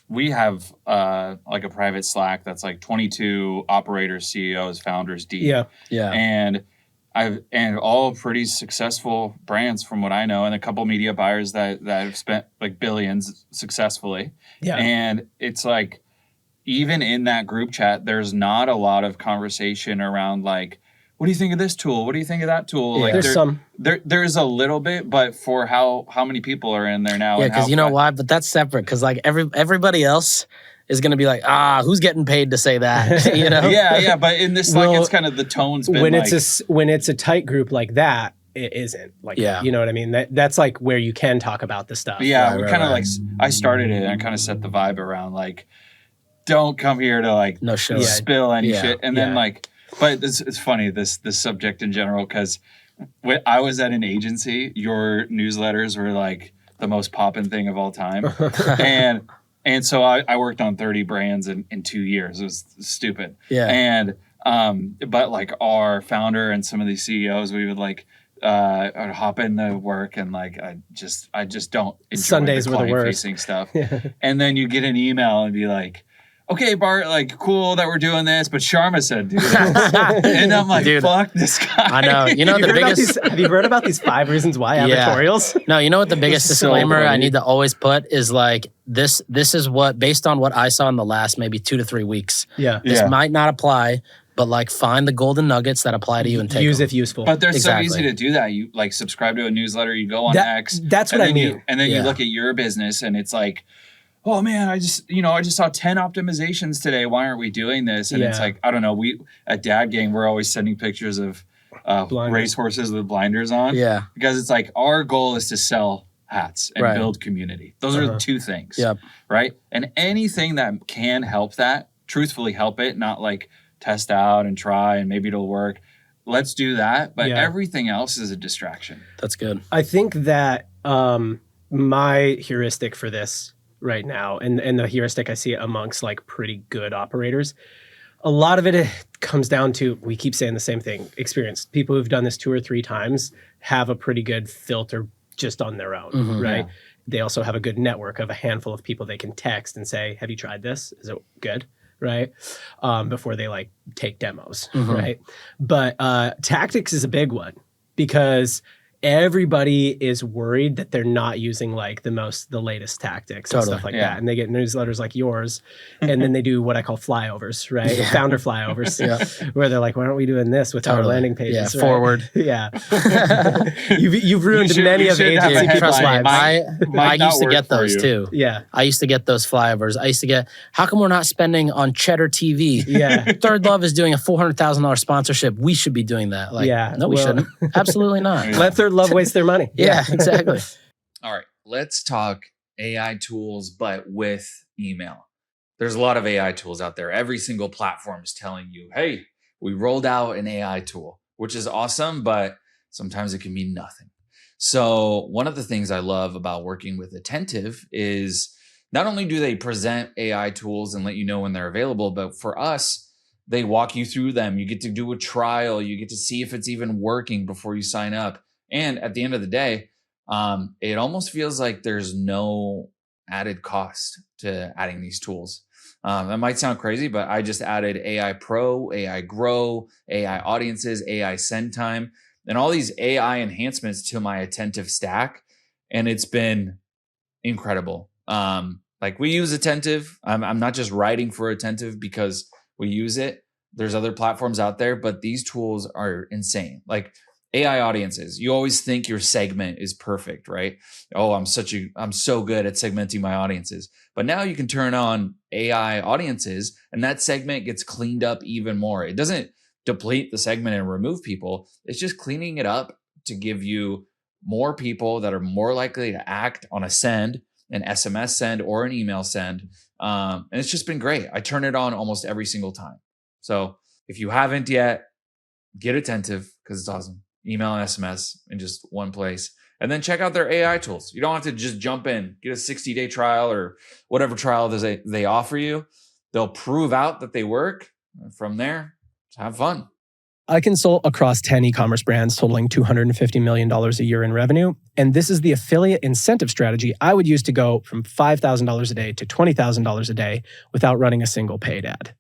we have like a private Slack that's like 22 operators, CEOs, founders deep. Yeah. And all pretty successful brands from what I know, and a couple media buyers that have spent like billions successfully. Yeah. And it's like, even in that group chat, there's not a lot of conversation around like, what do you think of this tool? What do you think of that tool? Yeah. Like There's some. There's a little bit, but for how many people are in there now? Yeah, and because how you know why? But that's separate. Because like everybody else is going to be like, who's getting paid to say that? You know? yeah. But in this, like, Well, it's kind of the tone's been when like, when it's a tight group like that, it isn't like you know what I mean. That's like where you can talk about the stuff. yeah, we kind of like I started it and I kind of set the vibe around like, don't come here to like No shit. spill any Yeah. shit, and then like, but it's funny this subject in general because when I was at an agency, your newsletters were like the most poppin' thing of all time, and so I worked on 30 brands in 2 years. It was stupid. Yeah. And but like our founder and some of these CEOs, we would like I'd hop into work and like I just don't enjoy Sundays the were the worst. client-facing stuff. And then you get an email and be like, okay, Bart, like cool that we're doing this, but Sharma said do this. And I'm like, Dude, fuck this guy. I know. You know, the biggest. Have you heard about these 5 reasons why advertorials? No, you know what the biggest So disclaimer I funny. need to always put is like this is what, based on what I saw in the last maybe 2 to 3 weeks. Yeah. This might not apply, but like find the golden nuggets that apply to you and take Use them. if useful. But they're Exactly. so easy to do that. You like subscribe to a newsletter, you go on That- X. that's what and I then mean. And then you Yeah. look at your business and it's like, oh man, I just saw 10 optimizations today. Why aren't we doing this? And it's Yeah. like, I don't know. We at Dad Gang, we're always sending pictures of Blinders. racehorses with blinders on. Yeah. Because it's like our goal is to sell hats and Right. build community. Those are the two things. Yep. Right. And anything that can help that, truthfully help it, not like test out and try and maybe it'll work. Let's do that. But Yeah. everything else is a distraction. That's good. I think that my heuristic for this right now, and the heuristic I see amongst like pretty good operators, a lot of it comes down to, we keep saying the same thing, experience. People who've done this 2 or 3 times have a pretty good filter just on their own, right? Yeah. They also have a good network of a handful of people they can text and say, have you tried this? Is it good? Right? Before they like take demos, right? But tactics is a big one because everybody is worried that they're not using like the latest tactics and Totally. stuff like Yeah. that. And they get newsletters like yours, and then they do what I call flyovers, right? Founder flyovers, where they're like, why aren't we doing this with our Totally. landing pages? Yeah, right? forward. Yeah. you've ruined many you of should have a agency headline. people's lives. Might I not used to work get for those you. too. Yeah. I used to get those flyovers. I used to get, how come we're not spending on Cheddar TV? Yeah. Third Love is doing a $400,000 sponsorship. We should be doing that. Like, Yeah, no, we well- shouldn't. Absolutely not. Yeah. Let Third Love waste their money. Yeah, exactly. All right, let's talk AI tools, but with email. There's a lot of AI tools out there. Every single platform is telling you, hey, we rolled out an AI tool, which is awesome, but sometimes it can mean nothing. So one of the things I love about working with Attentive is not only do they present AI tools and let you know when they're available, but for us, they walk you through them. You get to do a trial. You get to see if it's even working before you sign up. And at the end of the day, it almost feels like there's no added cost to adding these tools. That might sound crazy, but I just added AI Pro, AI Grow, AI Audiences, AI Send Time, and all these AI enhancements to my Attentive stack. And it's been incredible. Like we use Attentive. I'm not just writing for Attentive because we use it. There's other platforms out there, but these tools are insane. Like AI audiences, you always think your segment is perfect, right? Oh, I'm so good at segmenting my audiences. But now you can turn on AI audiences and that segment gets cleaned up even more. It doesn't deplete the segment and remove people. It's just cleaning it up to give you more people that are more likely to act on a send, an SMS send, or an email send. And it's just been great. I turn it on almost every single time. So if you haven't yet, get Attentive because it's awesome. Email and SMS in just one place. And then check out their AI tools. You don't have to just jump in, get a 60-day trial or whatever trial they offer you. They'll prove out that they work. And from there, just have fun. I consult across 10 e-commerce brands totaling $250 million a year in revenue. And this is the affiliate incentive strategy I would use to go from $5,000 a day to $20,000 a day without running a single paid ad.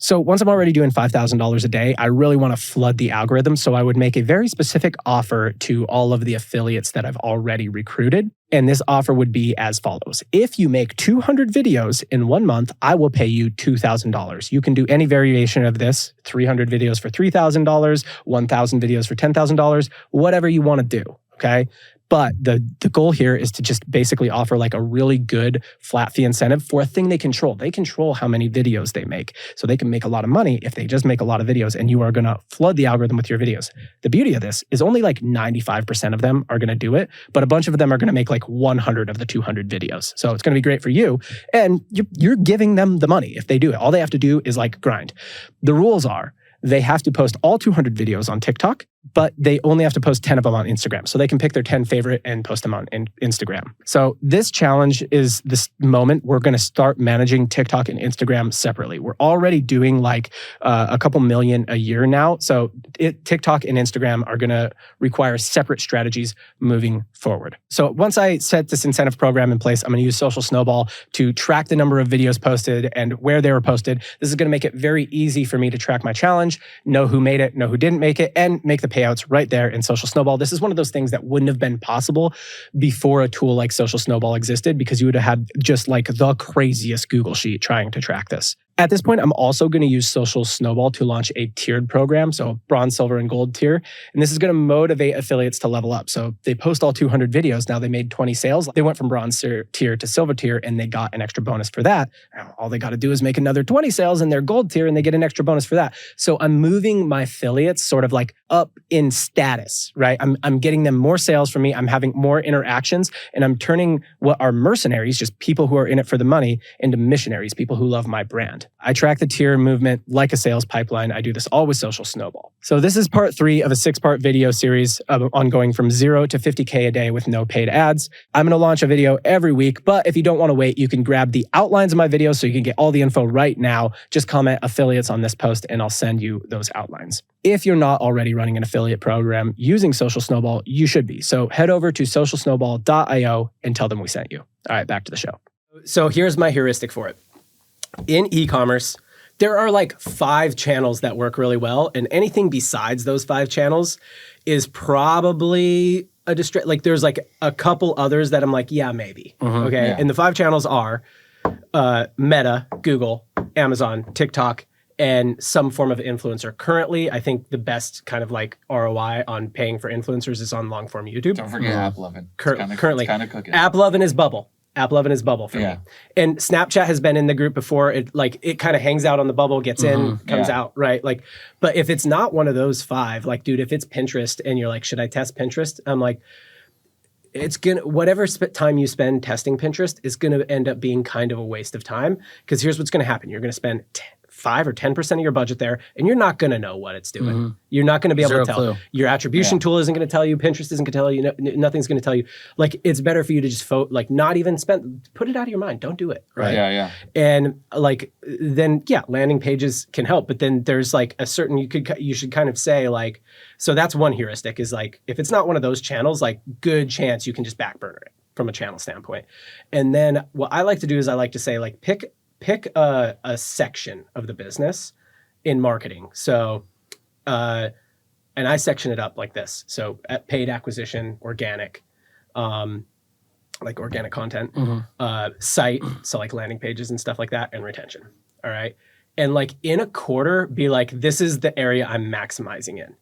So once I'm already doing $5,000 a day, I really want to flood the algorithm. So I would make a very specific offer to all of the affiliates that I've already recruited. And this offer would be as follows. If you make 200 videos in 1 month, I will pay you $2,000. You can do any variation of this, 300 videos for $3,000, 1,000 videos for $10,000, whatever you want to do, okay? But the goal here is to just basically offer like a really good flat fee incentive for a thing they control. They control how many videos they make. So they can make a lot of money if they just make a lot of videos and you are going to flood the algorithm with your videos. The beauty of this is only like 95% of them are going to do it, but a bunch of them are going to make like 100 of the 200 videos. So it's going to be great for you. And you're giving them the money if they do it. All they have to do is like grind. The rules are they have to post all 200 videos on TikTok, but they only have to post 10 of them on Instagram. So they can pick their 10 favorite and post them on Instagram. So this challenge is this moment we're going to start managing TikTok and Instagram separately. We're already doing like a couple million a year now. So TikTok and Instagram are going to require separate strategies moving forward. So once I set this incentive program in place, I'm going to use Social Snowball to track the number of videos posted and where they were posted. This is going to make it very easy for me to track my challenge, know who made it, know who didn't make it, and make the payouts right there in Social Snowball. This is one of those things that wouldn't have been possible before a tool like Social Snowball existed because you would have had just like the craziest Google sheet trying to track this. At this point, I'm also going to use Social Snowball to launch a tiered program, so bronze, silver, and gold tier. And this is going to motivate affiliates to level up. So they post all 200 videos. Now they made 20 sales. They went from bronze tier to silver tier, and they got an extra bonus for that. All they got to do is make another 20 sales in their gold tier, and they get an extra bonus for that. So I'm moving my affiliates sort of like up in status, right? I'm getting them more sales from me. I'm having more interactions, and I'm turning what are mercenaries, just people who are in it for the money, into missionaries, people who love my brand. I track the tier movement like a sales pipeline. I do this all with Social Snowball. So this is part 3 of a 6-part video series on going from 0 to 50K a day with no paid ads. I'm going to launch a video every week, but if you don't want to wait, you can grab the outlines of my videos so you can get all the info right now. Just comment affiliates on this post and I'll send you those outlines. If you're not already running an affiliate program using Social Snowball, you should be. So head over to socialsnowball.io and tell them we sent you. All right, back to the show. So here's my heuristic for it. In e-commerce, there are like 5 channels that work really well, and anything besides those 5 channels is probably a distract. Like there's like a couple others that I'm like, yeah, maybe. Okay. Yeah. And the 5 channels are Meta, Google, Amazon, TikTok, and some form of influencer. Currently, I think the best kind of like ROI on paying for influencers is on long form YouTube. Don't forget AppLovin. Currently, kind of cooking. AppLovin is bubble. AppLovin is bubble for me. And Snapchat has been in the group before. It kind of hangs out on the bubble, gets in, comes out, right? Like, but if it's not one of those 5, like, dude, if it's Pinterest and you're like, should I test Pinterest? I'm like, it's gonna, whatever time you spend testing Pinterest is gonna end up being kind of a waste of time. Because here's what's gonna happen. You're gonna spend 5 or 10% of your budget there, and you're not gonna know what it's doing. You're not gonna be able to tell. Clue. Your attribution tool isn't gonna tell you. Pinterest isn't gonna tell you. Nothing's gonna tell you. Like, it's better for you to just not even put it out of your mind. Don't do it. Right. Yeah. And like, then landing pages can help, but then there's like a certain, you should kind of say like, so that's one heuristic is like, if it's not one of those channels, like good chance you can just backburner it from a channel standpoint. And then what I like to do is I like to say like, pick a section of the business in marketing. So, and I section it up like this. So paid acquisition, organic, like organic content, site, so like landing pages and stuff like that, and retention. All right. And like in a quarter, be like, this is the area I'm maximizing in,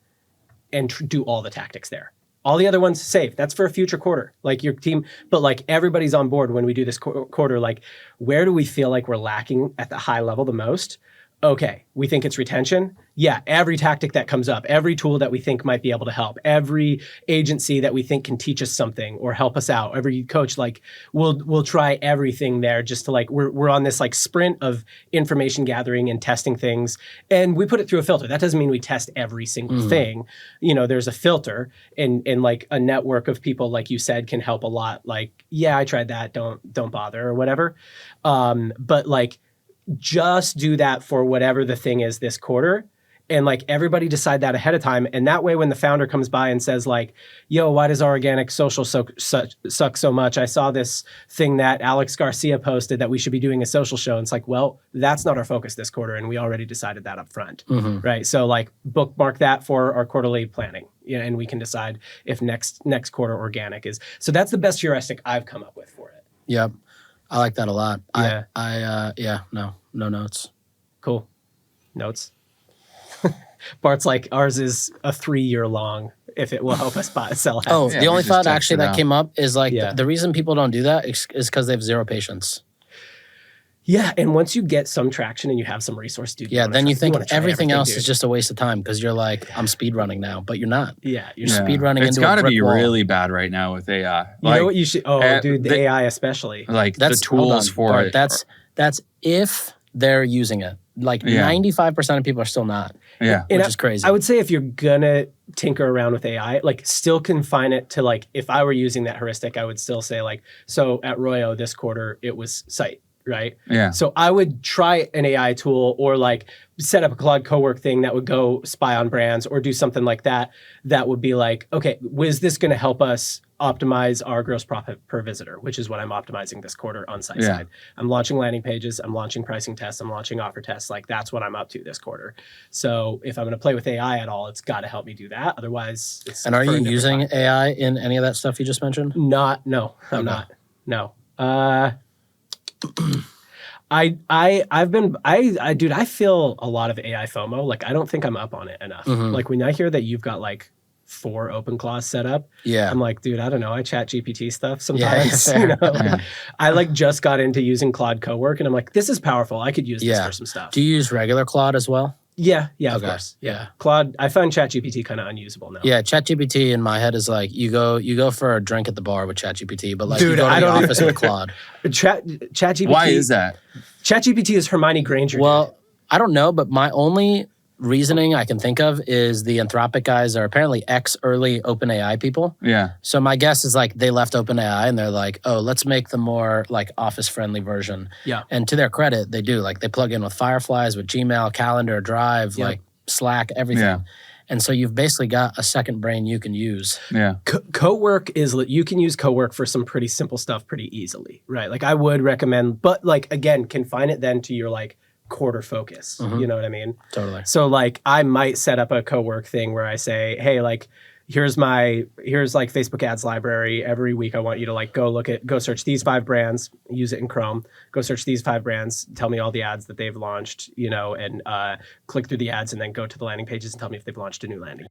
and do all the tactics there. All the other ones, save. That's for a future quarter. Like your team, but like everybody's on board when we do this quarter. Like, where do we feel like we're lacking at the high level the most? Okay, we think it's retention. Yeah, every tactic that comes up, every tool that we think might be able to help, every agency that we think can teach us something or help us out, every coach, like we'll try everything there just to like, we're on this like sprint of information gathering and testing things. And we put it through a filter. That doesn't mean we test every single thing. You know, there's a filter, and like a network of people, like you said, can help a lot. Like, yeah, I tried that. Don't bother or whatever. But like, just do that for whatever the thing is this quarter, and like everybody decide that ahead of time. And that way, when the founder comes by and says like, yo, why does our organic social suck so much? I saw this thing that Alex Garcia posted that we should be doing a social show. And it's like, well, that's not our focus this quarter. And we already decided that up front, right? So like bookmark that for our quarterly planning, and we can decide if next quarter organic is. So that's the best heuristic I've come up with for it. Yep. I like that a lot. Yeah. No notes. Cool. Notes. Bart's like, ours is a 3-year long, if it will help us sell ads. Oh, Yeah, the we only just thought text actually it that out. came up is like Yeah. the reason people don't do that is because they have zero patience. Yeah, and once you get some traction and you have some resource, dude. Yeah, then you think wanna try everything else dude. is just a waste of time because you're like, I'm speed running now, but you're not. Yeah, You're speed running It's into a got to brick be wall. really bad right now with AI. You know what you should? Oh, dude, the the- AI especially. Like That's the hold on, tools for Bart, it. That's if they're using it. Like Yeah. 95% of people are still not, Yeah. And which is crazy. I would say if you're gonna tinker around with AI, like still confine it to like, if I were using that heuristic, I would still say like, so at Royo this quarter, it was site, right? Yeah. So I would try an AI tool or like set up a Claude Cowork thing that would go spy on brands or do something like that. That would be like, okay, was this going to help us optimize our gross profit per visitor, which is what I'm optimizing this quarter on site side. I'm launching landing pages. I'm launching pricing tests. I'm launching offer tests. Like that's what I'm up to this quarter. So if I'm going to play with AI at all, it's got to help me do that. Otherwise, it's and are for a you different using client. AI in any of that stuff you just mentioned? I'm not. No. Dude, I feel a lot of AI FOMO. Like, I don't think I'm up on it enough. Like when I hear that you've got like 4 open clause set up, Yeah. I'm like, dude, I don't know. I chat GPT stuff sometimes. fair. You know? I like just got into using Claude Cowork and I'm like, this is powerful. I could use this for some stuff. Do you use regular Claude as well? Yeah, of Okay. course. Yeah. Claude, I find ChatGPT kind of unusable now. Yeah, ChatGPT in my head is like you go for a drink at the bar with ChatGPT, but like Dude, you go to I the don't office with Claude. ChatGPT. Why is that? ChatGPT is Hermione Granger. dude. Well, I don't know, but my only reasoning I can think of is the Anthropic guys are apparently ex-early OpenAI people. Yeah. So my guess is like they left OpenAI and they're like, oh, let's make the more like office-friendly version. Yeah. And to their credit, they do. Like they plug in with Fireflies, with Gmail, Calendar, Drive, Yep. like Slack, everything. Yeah. And so you've basically got a second brain you can use. Yeah. Cowork is, you can use Cowork for some pretty simple stuff pretty easily, right? Like I would recommend, but like, again, confine it then to your like quarter focus. You know what I mean? Totally. So like I might set up a Cowork thing where I say, hey, like, here's like Facebook ads library. Every week I want you to like go search these 5 brands, use it in Chrome, go search these 5 brands, tell me all the ads that they've launched, you know, and click through the ads and then go to the landing pages and tell me if they've launched a new landing.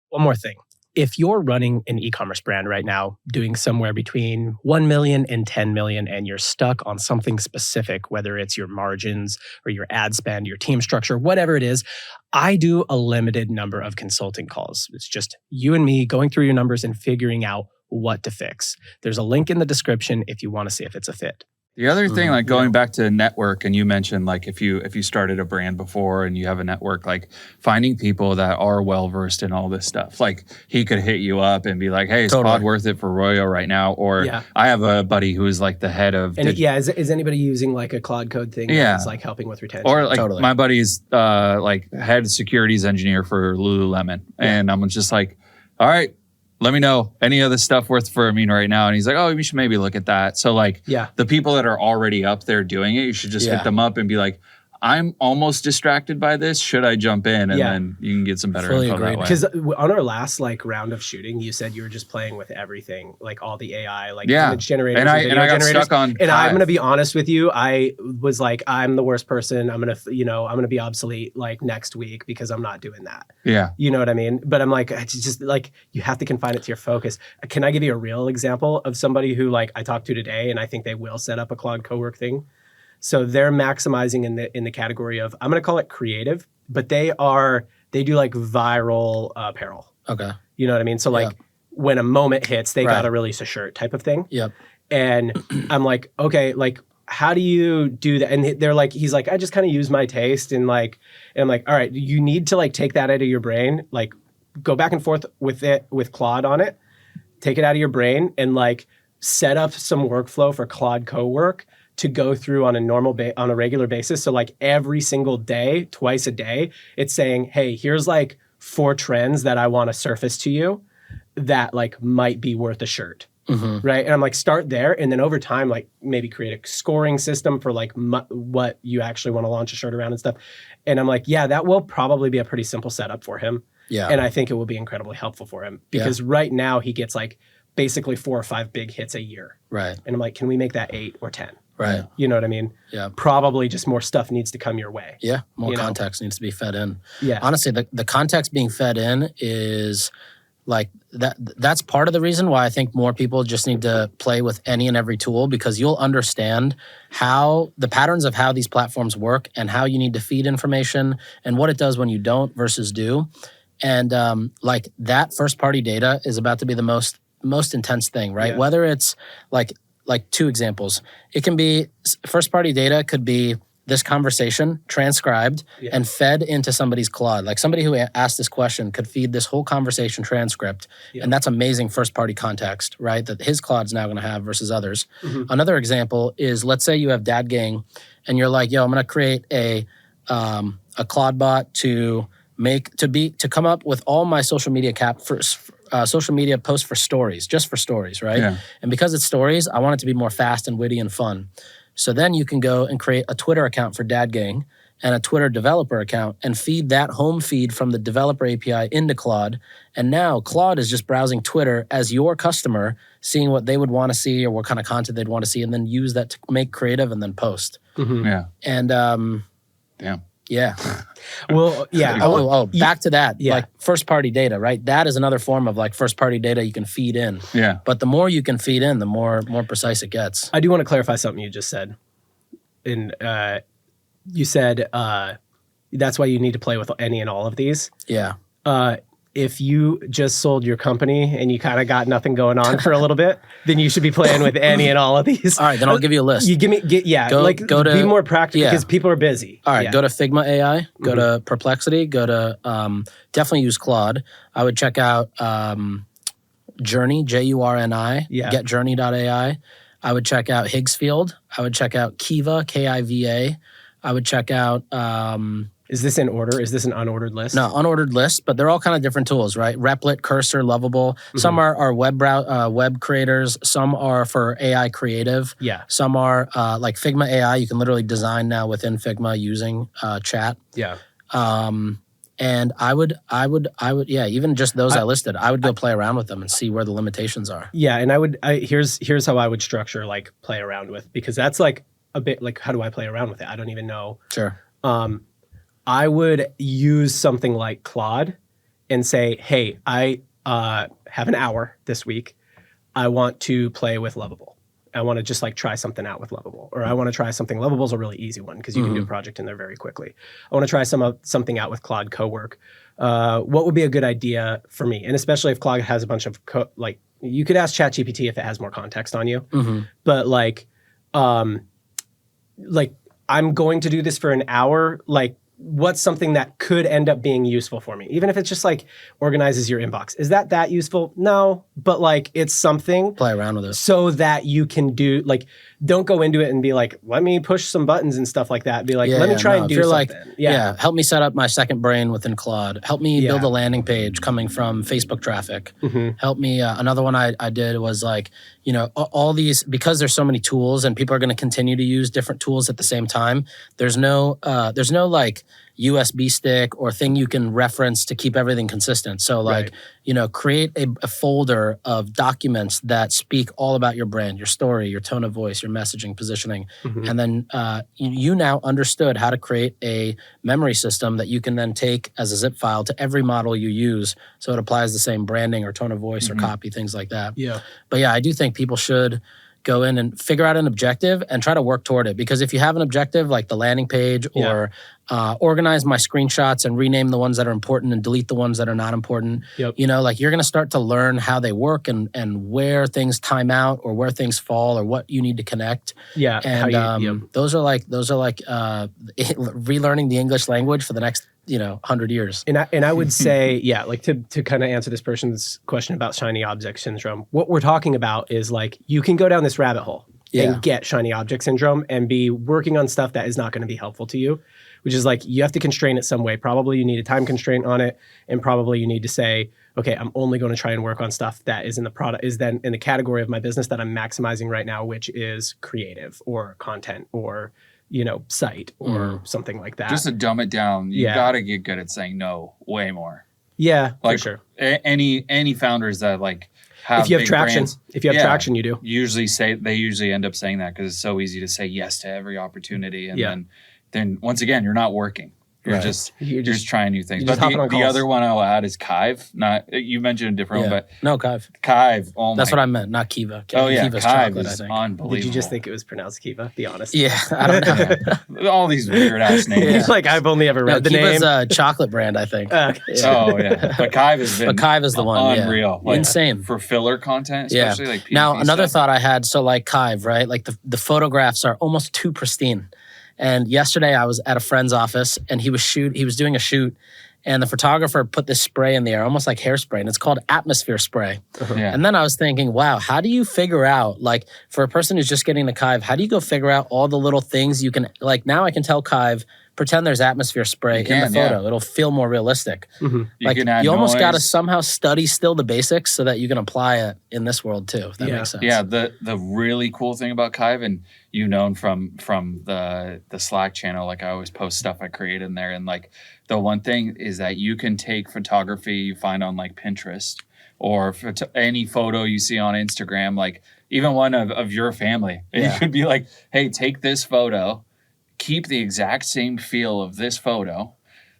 One more thing. If you're running an e-commerce brand right now, doing somewhere between 1 million and 10 million, and you're stuck on something specific, whether it's your margins or your ad spend, your team structure, whatever it is, I do a limited number of consulting calls. It's just you and me going through your numbers and figuring out what to fix. There's a link in the description if you want to see if it's a fit. The other thing, like going back to network, and you mentioned like if you started a brand before and you have a network, like finding people that are well versed in all this stuff. Like he could hit you up and be like, "Hey, is Claude worth it for Royo right now?" Or I have a buddy who is like the head of. And is anybody using like a Claude Code thing? Yeah, that's like helping with retention. Or like my buddy's like head securities engineer for Lululemon, and I'm just like, "All right, let me know any of the stuff worth for me right now." And he's like, "Oh, we should maybe look at that." So like, the people that are already up there doing it, you should just hit them up and be like, I'm almost distracted by this. Should I jump in? And then you can get some better Fully info that agreed. way. Because on our last like round of shooting, you said you were just playing with everything, like all the AI, like image generators and and video I got generators. stuck on and I'm Hive. gonna be honest with you, I was like, I'm the worst person. I'm gonna be obsolete like next week because I'm not doing that. Yeah. You know what I mean? But I'm like, it's just like you have to confine it to your focus. Can I give you a real example of somebody who like I talked to today, and I think they will set up a Claude co-work thing? So they're maximizing in the category of, I'm going to call it creative, but they do like viral apparel. Okay. You know what I mean? So like when a moment hits, they got to release a shirt type of thing. Yep. And I'm like, okay, like how do you do that? And they're like, he's like, I just kind of use my taste and I'm like, all right, you need to like take that out of your brain, like go back and forth with it, with Claude on it, take it out of your brain and like set up some workflow for Claude co-work to go through on a regular basis. So like every single day, twice a day, it's saying, hey, here's like 4 trends that I want to surface to you that like might be worth a shirt. Mm-hmm. Right. And I'm like, start there. And then over time, like maybe create a scoring system for like what you actually want to launch a shirt around and stuff. And I'm like, yeah, that will probably be a pretty simple setup for him. Yeah. And I think it will be incredibly helpful for him because right now he gets like basically 4 or 5 big hits a year. Right. And I'm like, can we make that 8 or 10? Right. You know what I mean? Yeah. Probably just more stuff needs to come your way. Yeah. More context needs to be fed in. Yeah. Honestly, the context being fed in is like that's part of the reason why I think more people just need to play with any and every tool, because you'll understand how the patterns of how these platforms work and how you need to feed information and what it does when you don't versus do. And like that first party data is about to be the most intense thing, right? Yeah. Whether it's like 2 examples. It can be first party data could be this conversation transcribed and fed into somebody's Claude. Like somebody who asked this question could feed this whole conversation transcript. And that's amazing first party context, right? That his Claude's now going to have versus others. Mm-hmm. Another example is, let's say you have Dad Gang and you're like, yo, I'm going to create a Claude bot to come up with all my social media social media posts for stories, just for stories, right? Yeah. And because it's stories, I want it to be more fast and witty and fun. So then you can go and create a Twitter account for Dad Gang and a Twitter developer account and feed that home feed from the developer API into Claude. And now Claude is just browsing Twitter as your customer, seeing what they would want to see or what kind of content they'd want to see, and then use that to make creative and then post. Mm-hmm. Yeah. And damn. Yeah. Well, yeah. Back to that. Yeah. Like first party data, right? That is another form of like first party data you can feed in. Yeah. But the more you can feed in, the more precise it gets. I do want to clarify something you just said. And you said that's why you need to play with any and all of these. Yeah. If you just sold your company and you kind of got nothing going on for a little bit, then you should be playing with any and all of these. All right, then I'll give you a list. You go to be more practical because people are busy. All right, go to Figma AI, go to Perplexity, go to definitely use Claude. I would check out Journey, Jurni, getjourney.ai. I would check out Higgsfield. I would check out Kiva, Kiva. I would check out Is this in order? Is this an unordered list? No, unordered list, but they're all kind of different tools, right? Replit, Cursor, Lovable. Mm-hmm. Some are web creators. Some are for AI creative. Yeah. Some are like Figma AI. You can literally design now within Figma using chat. Yeah. And I would, even just those I listed, I would go play around with them and see where the limitations are. Yeah, and here's how I would structure like play around with, because that's like a bit like, how do I play around with it? I don't even know. Sure. I would use something like Claude and say, hey, I have an hour this week. I want to play with Lovable. I want to just like try something out with Lovable, or I want to try something. Lovable is a really easy one because you can do a project in there very quickly. I want to try something out with Claude Co-work. What would be a good idea for me? And especially if Claude has a bunch of you could ask ChatGPT if it has more context on you, but like I'm going to do this for an hour. Like, what's something that could end up being useful for me? Even if it's just like organizes your inbox. Is that useful? No, but like it's something. Play around with it. So that you can do, like, don't go into it and be like, let me push some buttons and stuff like that. Be like, let me try and do something. Like, help me set up my second brain within Claude. Help me build a landing page coming from Facebook traffic. Help me. Another one I did was like, all these, because there's so many tools and people are going to continue to use different tools at the same time. There's no like USB stick or thing you can reference to keep everything consistent. So like, create a folder of documents that speak all about your brand, your story, your tone of voice, your messaging, positioning. And then you now understood how to create a memory system that you can then take as a zip file to every model you use. So it applies the same branding or tone of voice or copy, things like that. Yeah. But yeah, I do think people should go in and figure out an objective and try to work toward it. Because if you have an objective like the landing page or organize my screenshots and rename the ones that are important and delete the ones that are not important, like you're going to start to learn how they work and where things time out or where things fall or what you need to connect. Yeah. And those are like relearning the English language for the next 100 years. And I would say, like to kind of answer this person's question about shiny object syndrome, what we're talking about is like, you can go down this rabbit hole and get shiny object syndrome and be working on stuff that is not going to be helpful to you, which is like, you have to constrain it some way. Probably you need a time constraint on it. And probably you need to say, okay, I'm only going to try and work on stuff that is in the product, is then in the category of my business that I'm maximizing right now, which is creative or content or site or something like that. Just to dumb it down, you got to get good at saying no way more. Yeah, like, for sure. Any founders that like have if you have traction, brands, traction, you do. They usually end up saying that because it's so easy to say yes to every opportunity, and then once again, you're not working. You're just trying new things. But the other one I'll add is Kive. Not you mentioned a different one, but no, Kive. Kive. That's what I meant, not Kiva. Kiva's Kive is unbelievable. Did you just think it was pronounced Kiva? Be honest. Yeah, I don't know. All these weird ass names. Like I've only ever read the Kiva's name. a chocolate brand, I think. But Kive has been. But Kive is the one. Unreal. Like, insane for filler content, especially like PvP Now another stuff. thought I had. So like Kive, right? Like the photographs are almost too pristine. And yesterday I was at a friend's office and he was doing a shoot and the photographer put this spray in the air, almost like hairspray, and it's called atmosphere spray. And then I was thinking, wow, how do you figure out, like for a person who's just getting the Kive, how do you go figure out all the little things you can, like now I can tell Kive, pretend there's atmosphere spray in the photo. Yeah. It'll feel more realistic. Like you almost got to somehow study still the basics so that you can apply it in this world too, if that makes sense. Yeah, the really cool thing about Kive, and known from the Slack channel, like I always post stuff I create in there, and like the one thing is that you can take photography you find on like Pinterest or any photo you see on Instagram, like even one of your family. And you could be like, hey, take this photo, keep the exact same feel of this photo,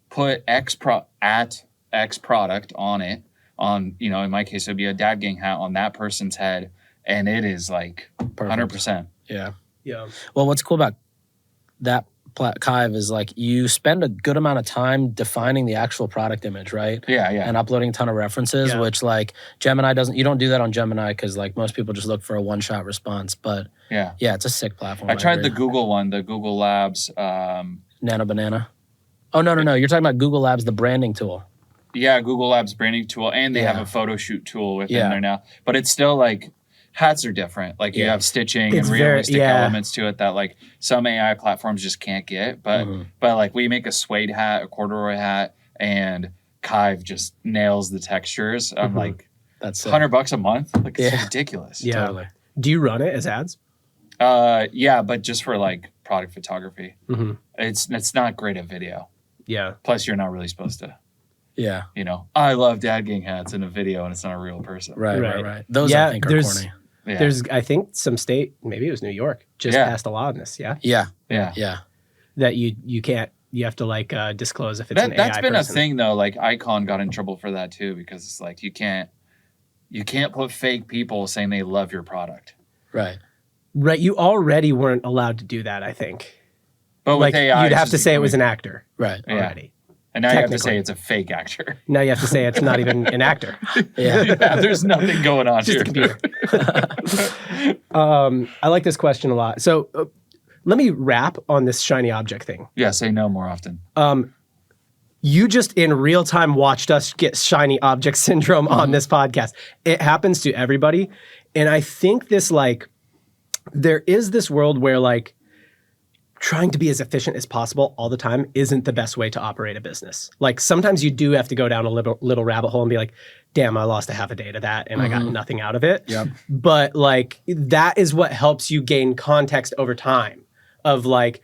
put X product on it, in my case, it would be a dad gang hat on that person's head, and it is like 100%. Yeah. Well, what's cool about that Kive is like you spend a good amount of time defining the actual product image, right? Yeah. And uploading a ton of references, which like Gemini doesn't. You don't do that on Gemini because like most people just look for a one-shot response. But it's a sick platform. I tried the Google one, the Google Labs. Nano Banana. Oh no! You're talking about Google Labs, the branding tool. Yeah, Google Labs branding tool, and they have a photo shoot tool within there now. But it's still like hats are different. Like you have stitching and realistic elements to it that like some AI platforms just can't get. But like we make a suede hat, a corduroy hat, and Kive just nails the textures. I'm like, that's $100 a month. Like it's ridiculous. Yeah. Totally. Do you run it as ads? But just for like product photography. It's not great at video. Yeah. Plus you're not really supposed to. Yeah. I love dad gang hats in a video and it's not a real person. Right. Those I think are corny. Yeah. There's, I think, some state, maybe it was New York, just passed a law on this. Yeah. That you can't, you have to like disclose if it's an AI That's been person. a thing though. Like Icon got in trouble for that too, because it's like you can't put fake people saying they love your product. Right. You already weren't allowed to do that, I think. But with AI, you'd have to say it was an actor. Right. Already. And now you have to say it's a fake actor. Now you have to say it's not even an actor. There's nothing going on just here. Just a computer. I like this question a lot. So let me wrap on this shiny object thing. Yeah, say no more often. You just in real time watched us get shiny object syndrome on this podcast. It happens to everybody. And I think this like, there is this world where like trying to be as efficient as possible all the time isn't the best way to operate a business. Like sometimes you do have to go down a little rabbit hole and be like, damn, I lost a half a day to that and I got nothing out of it. Yep. But like that is what helps you gain context over time of like,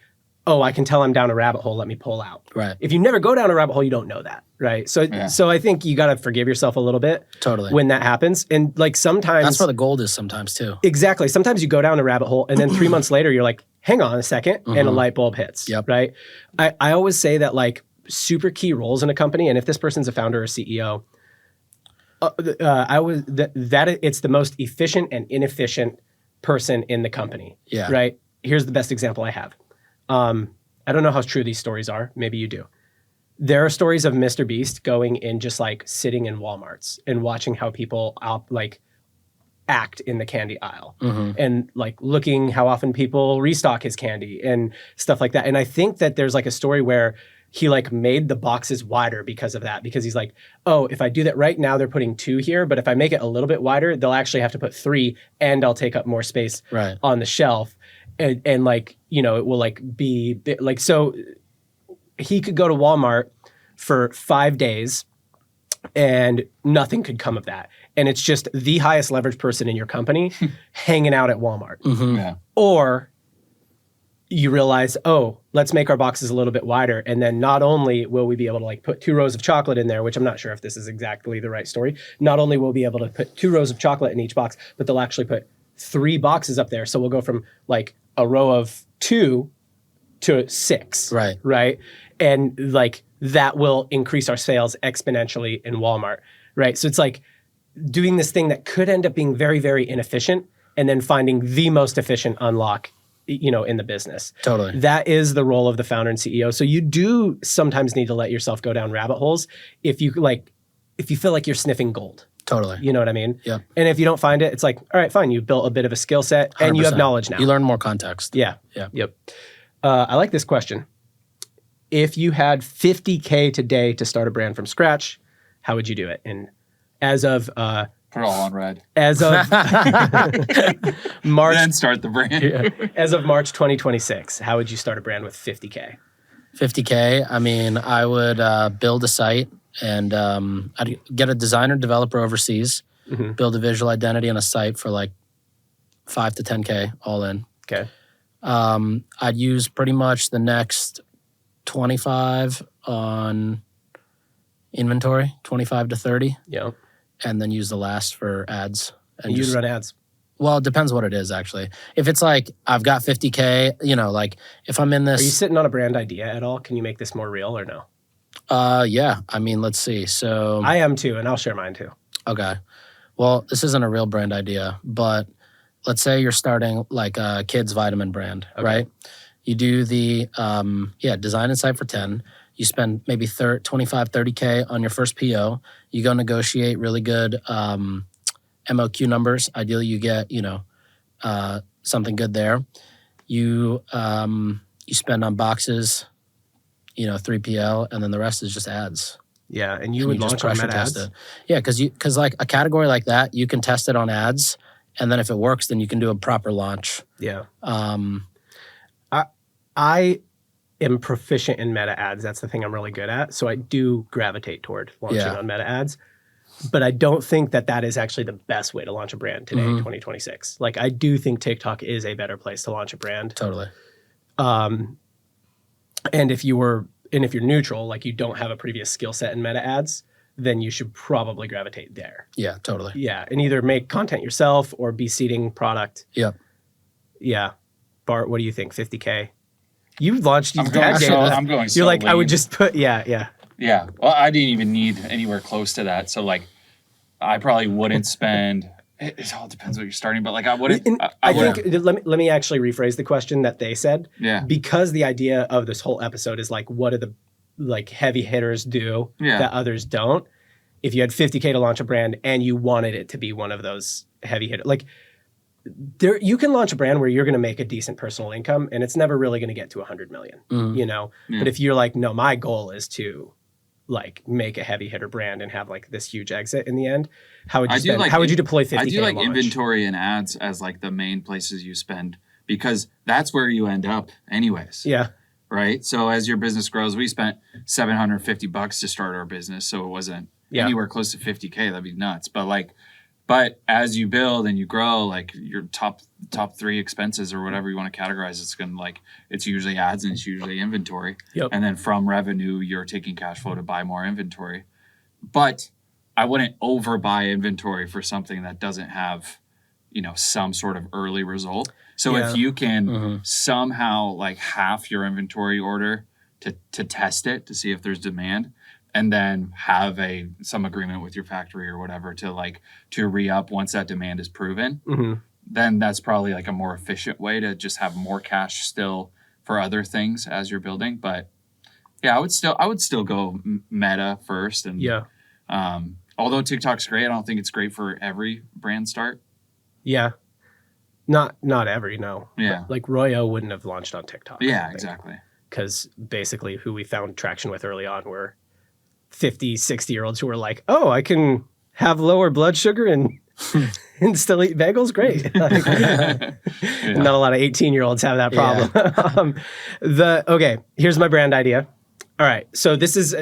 oh, I can tell I'm down a rabbit hole, let me pull out. Right. If you never go down a rabbit hole, you don't know that, right? So I think you got to forgive yourself a little bit Totally. when that happens. And like sometimes That's where the gold is sometimes too. exactly. Sometimes you go down a rabbit hole and then 3 months later you're like, hang on a second, and a light bulb hits. Yep. Right. I always say that like super key roles in a company, and if this person's a founder or CEO, it's the most efficient and inefficient person in the company. Yeah. Right. Here's the best example I have. I don't know how true these stories are. Maybe you do. There are stories of Mr. Beast going in just like sitting in Walmarts and watching how people act in the candy aisle and like looking how often people restock his candy and stuff like that. And I think that there's like a story where he like made the boxes wider because of that, because he's like, oh, if I do that right now, they're putting 2 here, but if I make it a little bit wider, they'll actually have to put 3 and I'll take up more space on the shelf. And like, you know, it will like be like, so he could go to Walmart for 5 days and nothing could come of that. And it's just the highest leverage person in your company hanging out at Walmart. Yeah. Or you realize, oh, let's make our boxes a little bit wider. And then not only will we be able to like put 2 rows of chocolate in there, which I'm not sure if this is exactly the right story. Not only will we be able to put 2 rows of chocolate in each box, but they'll actually put 3 boxes up there. So we'll go from like a row of 2 to 6. Right. Right. And like that will increase our sales exponentially in Walmart. Right. So it's like doing this thing that could end up being very, very inefficient and then finding the most efficient unlock, you know, in the business. Totally. That is the role of the founder and CEO. So you do sometimes need to let yourself go down rabbit holes if you feel like you're sniffing gold. Totally. You know what I mean? Yeah. And if you don't find it, it's like, all right, fine. You built a bit of a skill set and you have 100%. knowledge now. You learn more context. Yeah. Yeah. Yep. I like this question. If you had $50K today to start a brand from scratch, how would you do it? And as of Put it all on red. as of March, Then start the brand. as of March 2026, how would you start a brand with 50K? 50K. I mean, I would build a site and I'd get a designer developer overseas, build a visual identity on a site for like 5 to 10K all in. Okay. I'd use pretty much the next 25 on inventory, 25 to 30, Yeah. and then use the last for ads. And You'd just, run ads. well, it depends what it is actually. If it's like I've got 50K, you know, like if I'm in Are you this, sitting on a brand idea at all? Can you make this more real or no? yeah. I mean, let's see. So I am too, and I'll share mine too. okay. Well, this isn't a real brand idea, but let's say you're starting like a kids vitamin brand, right? You do the design and site for 10. You spend maybe 25, 30K on your first PO. You go negotiate really good MOQ numbers. Ideally, you get, you know, something good there. You spend on boxes, you know, 3PL, and then the rest is just ads. Yeah, and you And would just launch on pressure Meta test ads? it. Yeah, because like a category like that, you can test it on ads, and then if it works, then you can do a proper launch. Yeah. I am proficient in meta ads. That's the thing I'm really good at. So I do gravitate toward launching on meta ads. But I don't think that that is actually the best way to launch a brand today in 2026. Like I do think TikTok is a better place to launch a brand. Totally. And if you're neutral, like you don't have a previous skill set in meta ads, then you should probably gravitate there. Yeah, totally. Yeah, and either make content yourself or be seeding product. Yep. Yeah. Bart, what do you think? 50K? You launched I'm these going ad so- games. I'm going You're so like, I would lean. just put, yeah. Yeah. Well, I didn't even need anywhere close to that. So like, I probably wouldn't spend. It all depends what you're starting, but like I wouldn't. And I I wouldn't. think let me actually rephrase the question that they said. Yeah. Because the idea of this whole episode is like, what do the like heavy hitters do that others don't? If you had 50K to launch a brand and you wanted it to be one of those heavy hitters, like you can launch a brand where you're going to make a decent personal income, and it's never really going to get to 100 million, you know? Yeah. But if you're like, no, my goal is to like make a heavy hitter brand and have like this huge exit in the end, how would you deploy 50K? I do like launch? inventory and ads as like the main places you spend, because that's where you end up anyways. Yeah. Right. So as your business grows, we spent $750 to start our business. So it wasn't anywhere close to 50K. That'd be nuts. But as you build and you grow, like your top 3 expenses or whatever you want to categorize, it's usually ads and it's usually inventory. Yep. And then from revenue, you're taking cash flow to buy more inventory. But I wouldn't overbuy inventory for something that doesn't have, some sort of early result. So if you can somehow like half your inventory order to test it, to see if there's demand, and then have some agreement with your factory or whatever to re-up once that demand is proven, then that's probably like a more efficient way to just have more cash still for other things as you're building. But yeah, I would still go meta first. And although TikTok's great, I don't think it's great for every brand start. Yeah. Not every, no. Yeah. But like Royo wouldn't have launched on TikTok. Yeah, exactly. Because basically who we found traction with early on were 50, 60-year-olds who were like, oh, I can have lower blood sugar and still eat bagels? Great. Like, not a lot of 18-year-olds have that problem. Okay, here's my brand idea. All right, so this is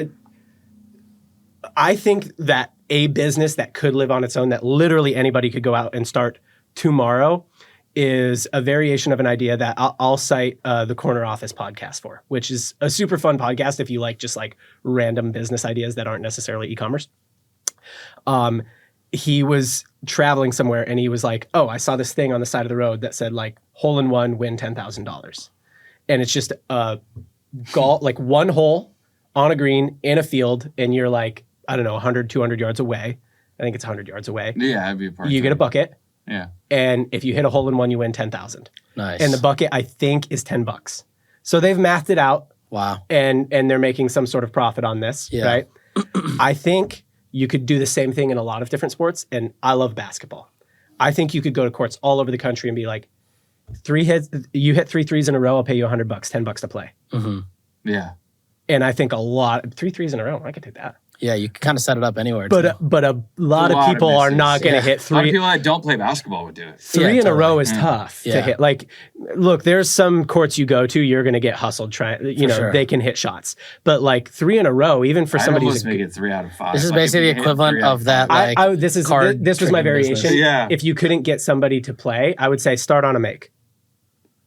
I think that a business that could live on its own, that literally anybody could go out and start tomorrow, is a variation of an idea that I'll cite the Corner Office podcast for, which is a super fun podcast if you like just like random business ideas that aren't necessarily e-commerce. He was traveling somewhere and he was like, oh, I saw this thing on the side of the road that said like hole in one, win $10,000. And it's just a golf, like one hole on a green in a field, and you're like, I don't know, 100, 200 yards away. I think it's 100 yards away. Yeah, that'd be a part. You get a bucket. Yeah. And if you hit a hole in one, you win 10,000. Nice. And the bucket, I think, is $10. So they've mathed it out. Wow. And they're making some sort of profit on this, right? I think you could do the same thing in a lot of different sports. And I love basketball. I think you could go to courts all over the country and be like, you hit 3 threes in a row, I'll pay you $100, $10 to play. Mm-hmm. Yeah. And I think 3 threes in a row, I could take that. Yeah, you can kind of set it up anywhere. But a lot of people are not going to hit 3. A lot of people that don't play basketball would do it. 3 in a row is tough to hit. Like, look, there's some courts you go to, you're going to get hustled. They can hit shots. But like 3 in a row, even for somebody who's make it 3 out of 5. This is basically the equivalent of that. Like, this was my variation. Business. Yeah. If you couldn't get somebody to play, I would say start on a make.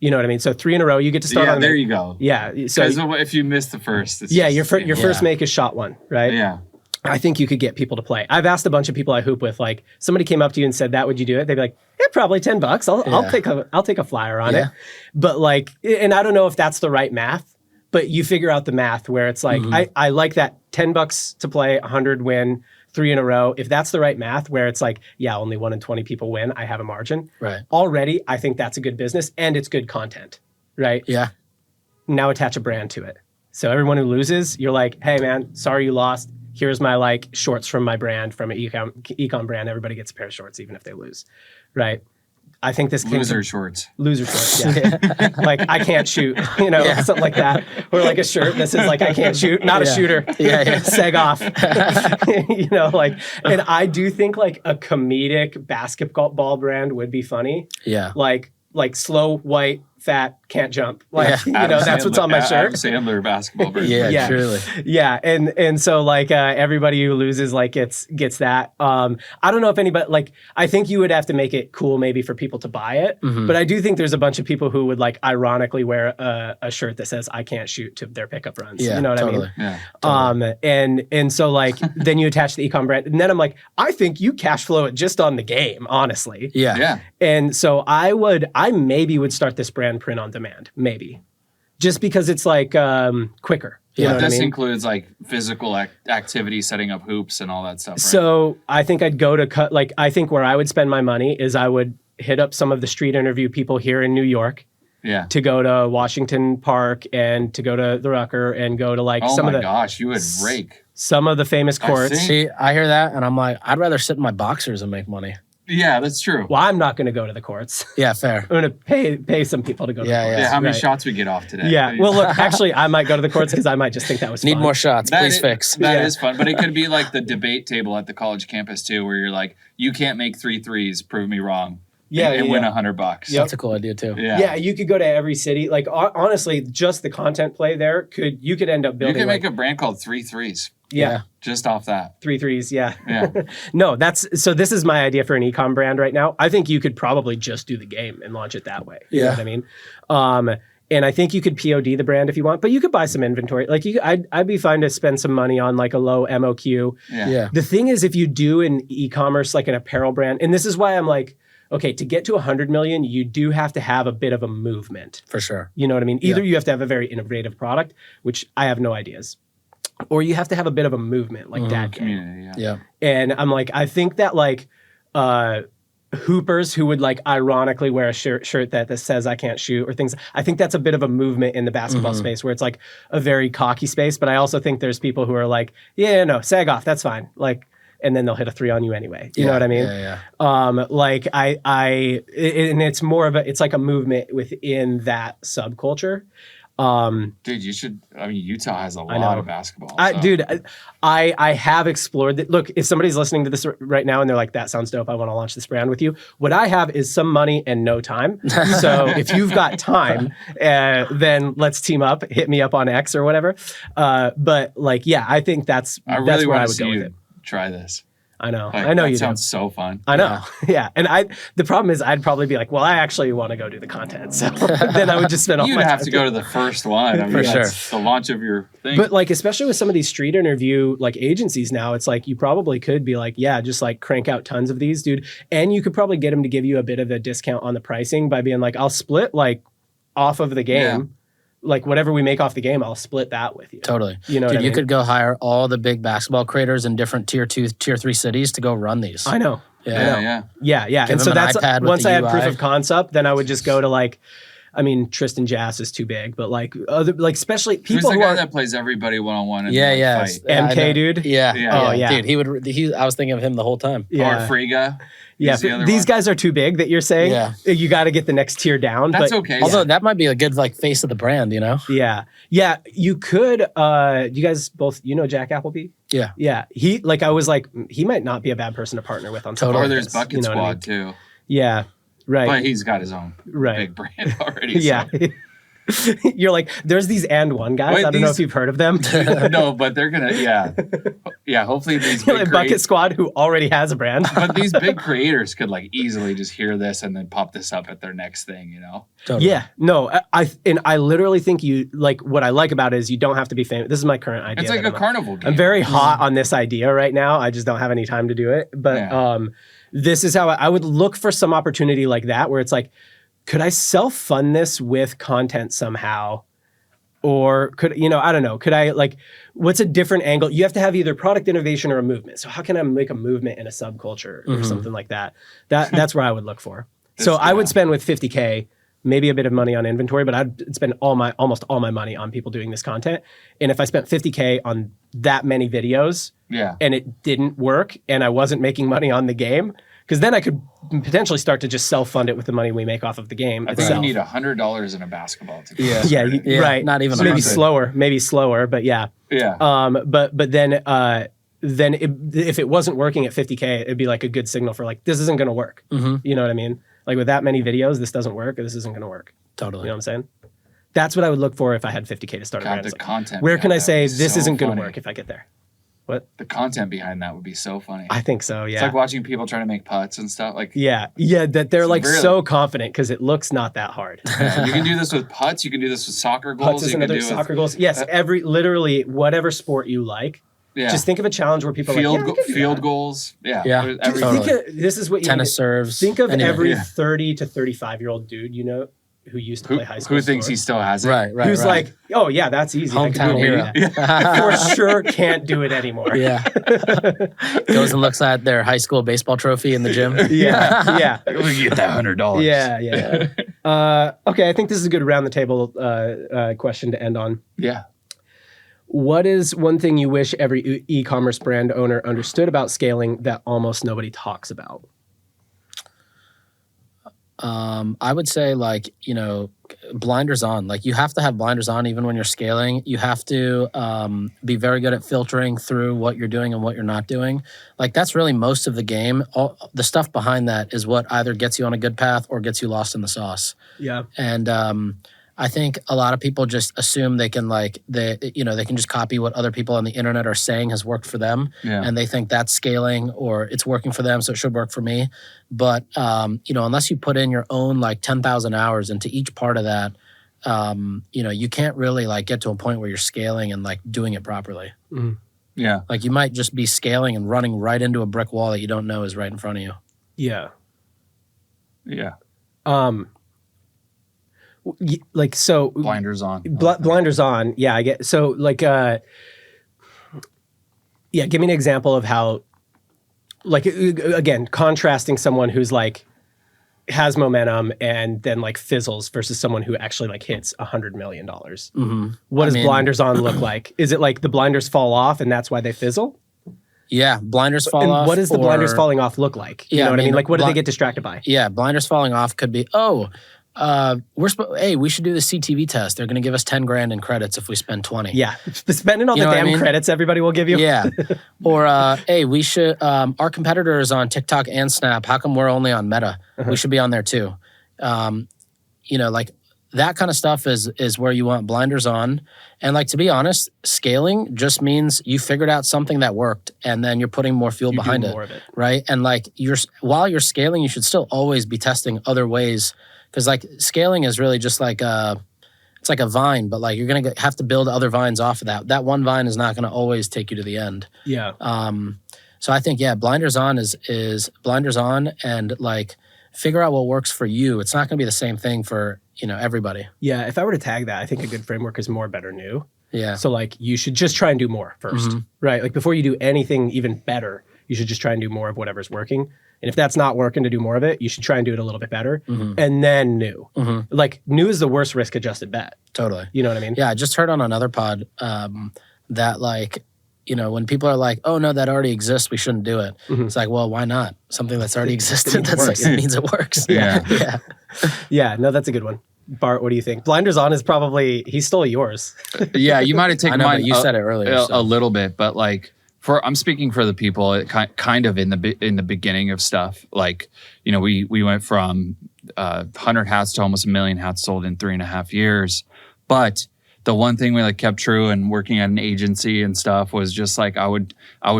You know what I mean? So 3 in a row, you get to start on a make. There you go. Yeah. So if you miss the first, your first make is shot 1, right? Yeah. I think you could get people to play. I've asked a bunch of people I hoop with, like somebody came up to you and said, "That would you do it?" They'd be like, "Yeah, probably $10. I'll take a flyer on it." But like, and I don't know if that's the right math, but you figure out the math where it's like, I like that $10 to play, 100 win, 3 in a row. If that's the right math, where it's like, yeah, only 1 in 20 people win, I have a margin. Right. Already, I think that's a good business and it's good content, right? Yeah. Now attach a brand to it. So everyone who loses, you're like, hey man, sorry you lost. Here's my like shorts from my brand, from an ecom brand. Everybody gets a pair of shorts, even if they lose, right? I think this loser shorts, yeah. Like I can't shoot, something like that, or like a shirt that says like I can't shoot, not a shooter, seg off, And I do think like a comedic basketball brand would be funny, like slow, white, fat, can't jump. Like, that's what's on my shirt. Adam Sandler basketball brand. Yeah, truly. Yeah. And so like everybody who loses like gets that. I don't know if anybody, like, I think you would have to make it cool maybe for people to buy it. Mm-hmm. But I do think there's a bunch of people who would like ironically wear a shirt that says I can't shoot to their pickup runs. Yeah, you know what I mean? Yeah, totally. And so like then you attach the ecom brand. And then I'm like, I think you cash flow it just on the game, honestly. Yeah. Yeah. And so I maybe would start this brand print on demand, maybe, just because it's like quicker. You know what I mean? Includes like physical activity, setting up hoops and all that stuff. Right? So I think I'd go to I think where I would spend my money is I would hit up some of the street interview people here in New York. Yeah. To go to Washington Park and to go to the Rucker and go to like some of the. Oh my gosh, you would rake some of the famous courts. See, I hear that and I'm like, I'd rather sit in my boxers and make money. Yeah, that's true. Well, I'm not going to go to the courts. Yeah, fair. I'm going to pay some people to go to the courts. Yeah, how many Right. shots we get off today? Yeah. Well, look, actually, I might go to the courts because I might just think that was Need fun. more shots. Please fix. That is fun, but it could be like the debate table at the college campus too, where you're like, you can't make 3 threes, prove me wrong. Yeah, and yeah, win yeah. $100. Yep. That's a cool idea too. Yeah, you could go to every city. Like honestly, just the content play there you could end up You building. can make a brand called 3 threes. Yeah. Just off that. 3 threes. Yeah. Yeah. No, so this is my idea for an e-com brand right now. I think you could probably just do the game and launch it that way. You know what I mean? And I think you could POD the brand if you want, but you could buy some inventory. Like I'd be fine to spend some money on like a low MOQ. Yeah. The thing is, if you do an e-commerce, like an apparel brand, and this is why I'm like, okay, to get to 100 million, you do have to have a bit of a movement. For sure. You know what I mean? Either you have to have a very innovative product, which I have no ideas, or you have to have a bit of a movement, like Dad Gang. Community, Yeah. And I'm like, I think that like hoopers who would like ironically wear a shirt that says I can't shoot or things, I think that's a bit of a movement in the basketball space where it's like a very cocky space. But I also think there's people who are like, yeah, no, sag off, that's fine. Like, and then they'll hit a 3 on you anyway. You know what I mean? Yeah. Like and it's more of it's like a movement within that subculture. Dude, you should. I mean, Utah has a lot of basketball. Dude, I have explored that. Look, if somebody's listening to this right now and they're like, that sounds dope, I want to launch this brand with you. What I have is some money and no time. So if you've got time, then let's team up, hit me up on X or whatever. But like, yeah, I think that's really where want I to would see go with you it. try this. I know. Like, I know that you sounds do. so fun. I know. Yeah. And the problem is I'd probably be like, well, I actually want to go do the content. So then I would just spend all You'd my have time to go to the first one. I mean, For that's the launch of your thing. But like, especially with some of these street interview like agencies now, it's like you probably could be like, yeah, just like crank out tons of these, dude. And you could probably get them to give you a bit of a discount on the pricing by being like, I'll split like off of the game. Yeah. Like whatever we make off the game, I'll split that with you. Totally. You know Dude, what I you mean? could go hire all the big basketball creators in different tier 2, tier 3 cities to go run these. I know. yeah. Yeah. Give And so them an that's iPad with once the I had proof UI. of concept, then I would just go to like, I mean, Tristan Jass is too big, but like other, like especially Who's people the who guy are that plays everybody one-on-one in Yeah, the yeah. fight? I know. MK dude. Yeah. Yeah. Oh, yeah. Dude, I was thinking of him the whole time. Yeah. Or Friga. Yeah. He's the other These one. guys are too big that you're saying. Yeah. You got to get the next tier down. That's but okay. Although that might be a good like face of the brand, you know? Yeah. Yeah. You could, you guys both, Jack Appleby? Yeah. Yeah. He, like, I was like, he might not be a bad person to partner with on something Totally. Or like there's this. Bucket You know what I Squad mean? too. Yeah. Right. But he's got his own Right. big brand already. Yeah. You're like, there's these and one guys. Wait, I don't know these- if you've heard of them. No, but they're gonna, yeah. Hopefully these You're big like Bucket Squad, who already has a brand. but these big creators could like easily just hear this and then pop this up at their next thing, you know? Totally. Yeah, no, I literally think you like what I like about it is you don't have to be famous. This is my current idea. It's like that a carnival game. I'm very hot on this idea right now. I just don't have any time to do it. But Yeah. this is how I would look for some opportunity like that, where it's like, could I self-fund this with content somehow? Or could, I don't know, could I like, what's a different angle? You have to have either product innovation or a movement. So how can I make a movement in a subculture or something like that? That's where I would look for. So I would spend with 50K, maybe a bit of money on inventory, but I'd spend almost all my money on people doing this content. And if I spent 50K on that many videos Yeah. and it didn't work and I wasn't making money on the game, because then I could potentially start to just self-fund it with the money we make off of the game I think itself. you need $100 in a basketball to Yeah. Yeah, right. Not even maybe 100. maybe slower, but yeah. Yeah. But then if it wasn't working at 50K, it'd be like a good signal for like, this isn't going to work. You know what I mean? Like with that many videos, this doesn't work, or this isn't going to work. Totally. You know what I'm saying? That's what I would look for if I had 50K to start a God, brand. the It's like, content. where can behind I that say would be this so isn't going to funny. work if I get there? What? The content behind that would be so funny. I think so, yeah. It's like watching people trying to make putts and stuff. Like, Yeah, that they're It's like really- so confident because it looks not that hard. you can do this with putts. You can do this with soccer goals. Putts is you can another do soccer goals. Yes, literally whatever sport you like. Yeah. Just think of a challenge where people are like, yeah, I could do field that. goals. Yeah. Yeah. There's Dude, every- Totally. think of, this is what you Tennis serves. think of Anyway. every Yeah. 30 to 35-year-old dude who used to play high school who thinks he sports. still has it? Right. Who's like, oh yeah, that's easy. I could do Hometown it hero. now. For sure can't do it anymore. Yeah. Goes and looks at their high school baseball trophy in the gym. Yeah. We get that $100. Yeah. Okay, I think this is a good round the table question to end on. Yeah. What is one thing you wish every e-commerce brand owner understood about scaling that almost nobody talks about? I would say like, blinders on. Like you have to have blinders on even when you're scaling. You have to be very good at filtering through what you're doing and what you're not doing. Like that's really most of the game. All the stuff behind that is what either gets you on a good path or gets you lost in the sauce. Yeah. And I think a lot of people just assume they can they can just copy what other people on the internet are saying has worked for them. Yeah. And they think that's scaling or it's working for them, so it should work for me. But, unless you put in your own like 10,000 hours into each part of that, you can't really like get to a point where you're scaling and like doing it properly. Mm. Yeah. Like you might just be scaling and running right into a brick wall that you don't know is right in front of you. Yeah. Yeah. Like so Blinders on. Blinders on. Yeah, I get so like give me an example of how, like, again, contrasting someone who's like has momentum and then like fizzles versus someone who actually like hits $100 million. Mm-hmm. What does blinders on look like? Is it like the blinders fall off and that's why they fizzle? Yeah, blinders fall off. What does the blinders falling off look like? You know what I mean? Like, what do they get distracted by? Yeah, blinders falling off could be, we should do the CTV test. They're going to give us 10 grand in credits if we spend 20. Yeah, spending all the damn credits everybody will give you. Yeah, or we should. Our competitor is on TikTok and Snap. How come we're only on Meta? We should be on there too. Like that kind of stuff is where you want blinders on. And like, to be honest, scaling just means you figured out something that worked and then you're putting more fuel behind it, right? And like while you're scaling, you should still always be testing other ways. Because like scaling is really just like it's like a vine, but like you're gonna have to build other vines off of that. That one vine is not gonna always take you to the end. Yeah. So I think blinders on is blinders on, and like figure out what works for you. It's not gonna be the same thing for everybody. Yeah. If I were to tag that, I think a good framework is more, better, new. Yeah. So like you should just try and do more first, right? Like before you do anything even better, you should just try and do more of whatever's working. And if that's not working to do more of it, you should try and do it a little bit better. And then new. Like new is the worst risk adjusted bet. Totally. You know what I mean? Yeah, I just heard on another pod that like, when people are like, oh no, that already exists, we shouldn't do it. It's like, well, why not? Something that's already existed, it means it works. Yeah. Yeah, no, that's a good one. Bart, what do you think? Blinders on is probably, he stole yours. Yeah, you might have taken mine. But you said it earlier. A little bit, but like I'm speaking for the people kind of in the beginning of stuff. Like, we went from 100 hats to almost 1 million hats sold in 3.5 years. But the one thing we like kept true and working at an agency and stuff was just like I would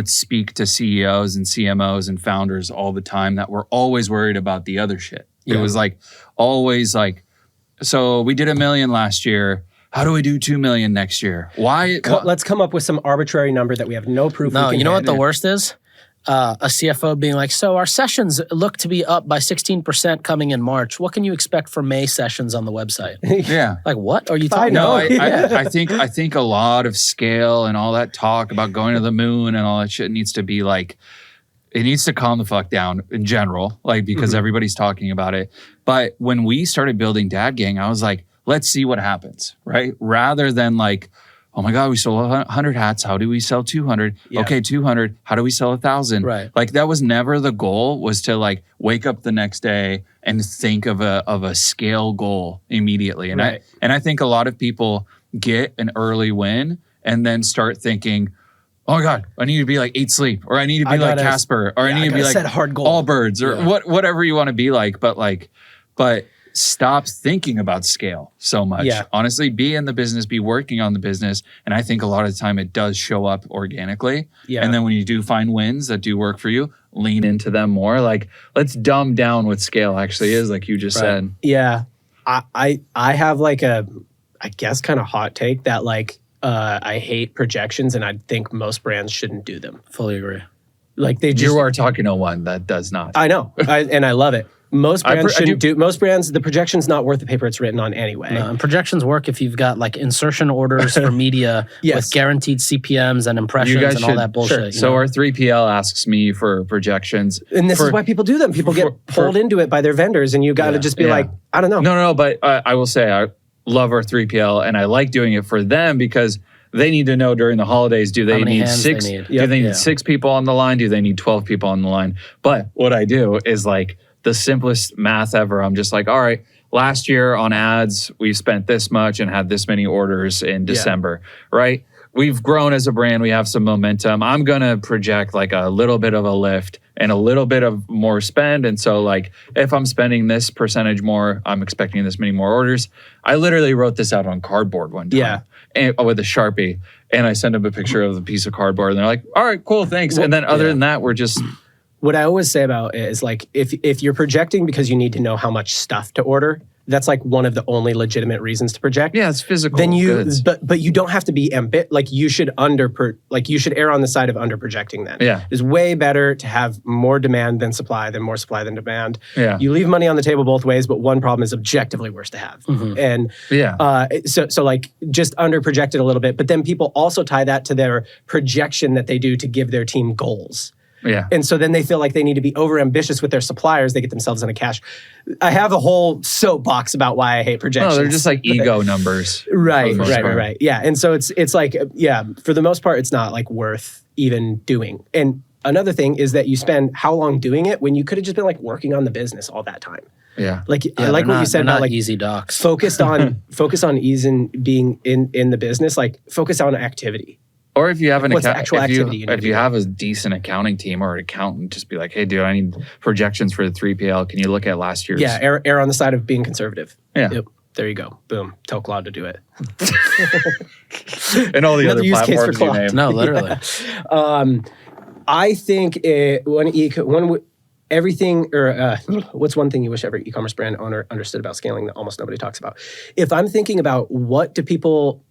speak to CEOs and CMOs and founders all the time that were always worried about the other shit. Yeah. It was like always like, so we did 1 million last year. How do we do 2 million next year? Why? Let's come up with some arbitrary number that we have no proof. No, we can you know hit. what the worst is? A CFO being like, so our sessions look to be up by 16% coming in March. What can you expect for May sessions on the website? Yeah. Like, what are you talking about? No, I think a lot of scale and all that talk about going to the moon and all that shit needs to be like, it needs to calm the fuck down in general, like because everybody's talking about it. But when we started building Dad Gang, I was like, let's see what happens, right? Rather than like, oh my God, we sold 100 hats. How do we sell 200? Yeah. Okay, 200. How do we sell 1,000? Right. Like that was never the goal, was to like wake up the next day and think of a scale goal immediately. And I think a lot of people get an early win and then start thinking, oh my God, I need to be like Eight Sleep, or I need to be like Casper, or I need to be like Allbirds, or whatever you want to be like. But stop thinking about scale so much. Yeah. Honestly, be in the business, be working on the business. And I think a lot of the time it does show up organically. Yeah. And then when you do find wins that do work for you, lean into them more. Like, let's dumb down what scale actually is, like you just said. Yeah. I have like I guess kind of hot take that like, I hate projections and I think most brands shouldn't do them. Fully agree. Like they just... You are talking to one that does not. I know. And I love it. Most brands shouldn't do. Most brands, the projection's not worth the paper it's written on anyway. No, and projections work if you've got like insertion orders for media with guaranteed CPMs and impressions and all that bullshit. Sure. So our 3PL asks me for projections. And this is why people do them. People get pulled into it by their vendors and you got to just be like, I don't know. No, but I will say I love our 3PL and I like doing it for them because they need to know during the holidays, do they need 6? Do they need 6 people on the line? Do they need 12 people on the line? But what I do is like, the simplest math ever. I'm just like, all right, last year on ads, we spent this much and had this many orders in December, right? We've grown as a brand. We have some momentum. I'm going to project like a little bit of a lift and a little bit of more spend. And so like, if I'm spending this percentage more, I'm expecting this many more orders. I literally wrote this out on cardboard one time with a Sharpie. And I sent them a picture of the piece of cardboard. And they're like, all right, cool, thanks. And then other than that, we're just... What I always say about it is like, if you're projecting because you need to know how much stuff to order, that's like one of the only legitimate reasons to project. Yeah, it's physical then goods. But you don't have to be like you should you should err on the side of under projecting then. Yeah. It's way better to have more demand than supply than more supply than demand. Yeah. You leave money on the table both ways, but one problem is objectively worse to have. And so like just under project it a little bit, but then people also tie that to their projection that they do to give their team goals. Yeah. And so then they feel like they need to be over ambitious with their suppliers. They get themselves into cash. I have a whole soapbox about why I hate projections. No, they're just like ego numbers. Right. Yeah. And so it's like, for the most part, it's not like worth even doing. And another thing is that you spend how long doing it when you could have just been like working on the business all that time. Yeah. Like I like what you said about like easy docs. Focus on ease and being in the business, like focus on activity. Or if you have an activity if you have a decent accounting team or an accountant, just be like, hey, dude, I need projections for the 3PL. Can you look at last year's? Yeah, err on the side of being conservative. Yeah. Yep. There you go. Boom. Tell Claude to do it. And all the Another other use case for platforms you Claude. name. No, literally. I think what's one thing you wish every e-commerce brand owner understood about scaling that almost nobody talks about? If I'm thinking about what do people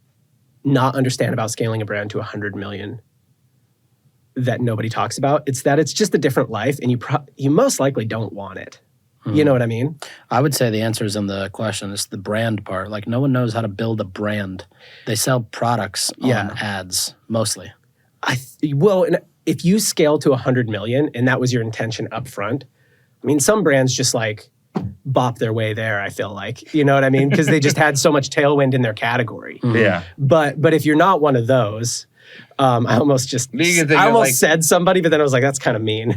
not understand about scaling a brand to 100 million that nobody talks about, it's that it's just a different life and you most likely don't want it. You know what I mean? I would say the answer is in the question. It's the brand part. Like no one knows how to build a brand. They sell products on ads mostly. And if you scale to 100 million and that was your intention up front, I mean, some brands just like bop their way there, I feel like. You know what I mean? Because they just had so much tailwind in their category. Yeah. But if you're not one of those, I almost said somebody, but then I was like, that's kind of mean.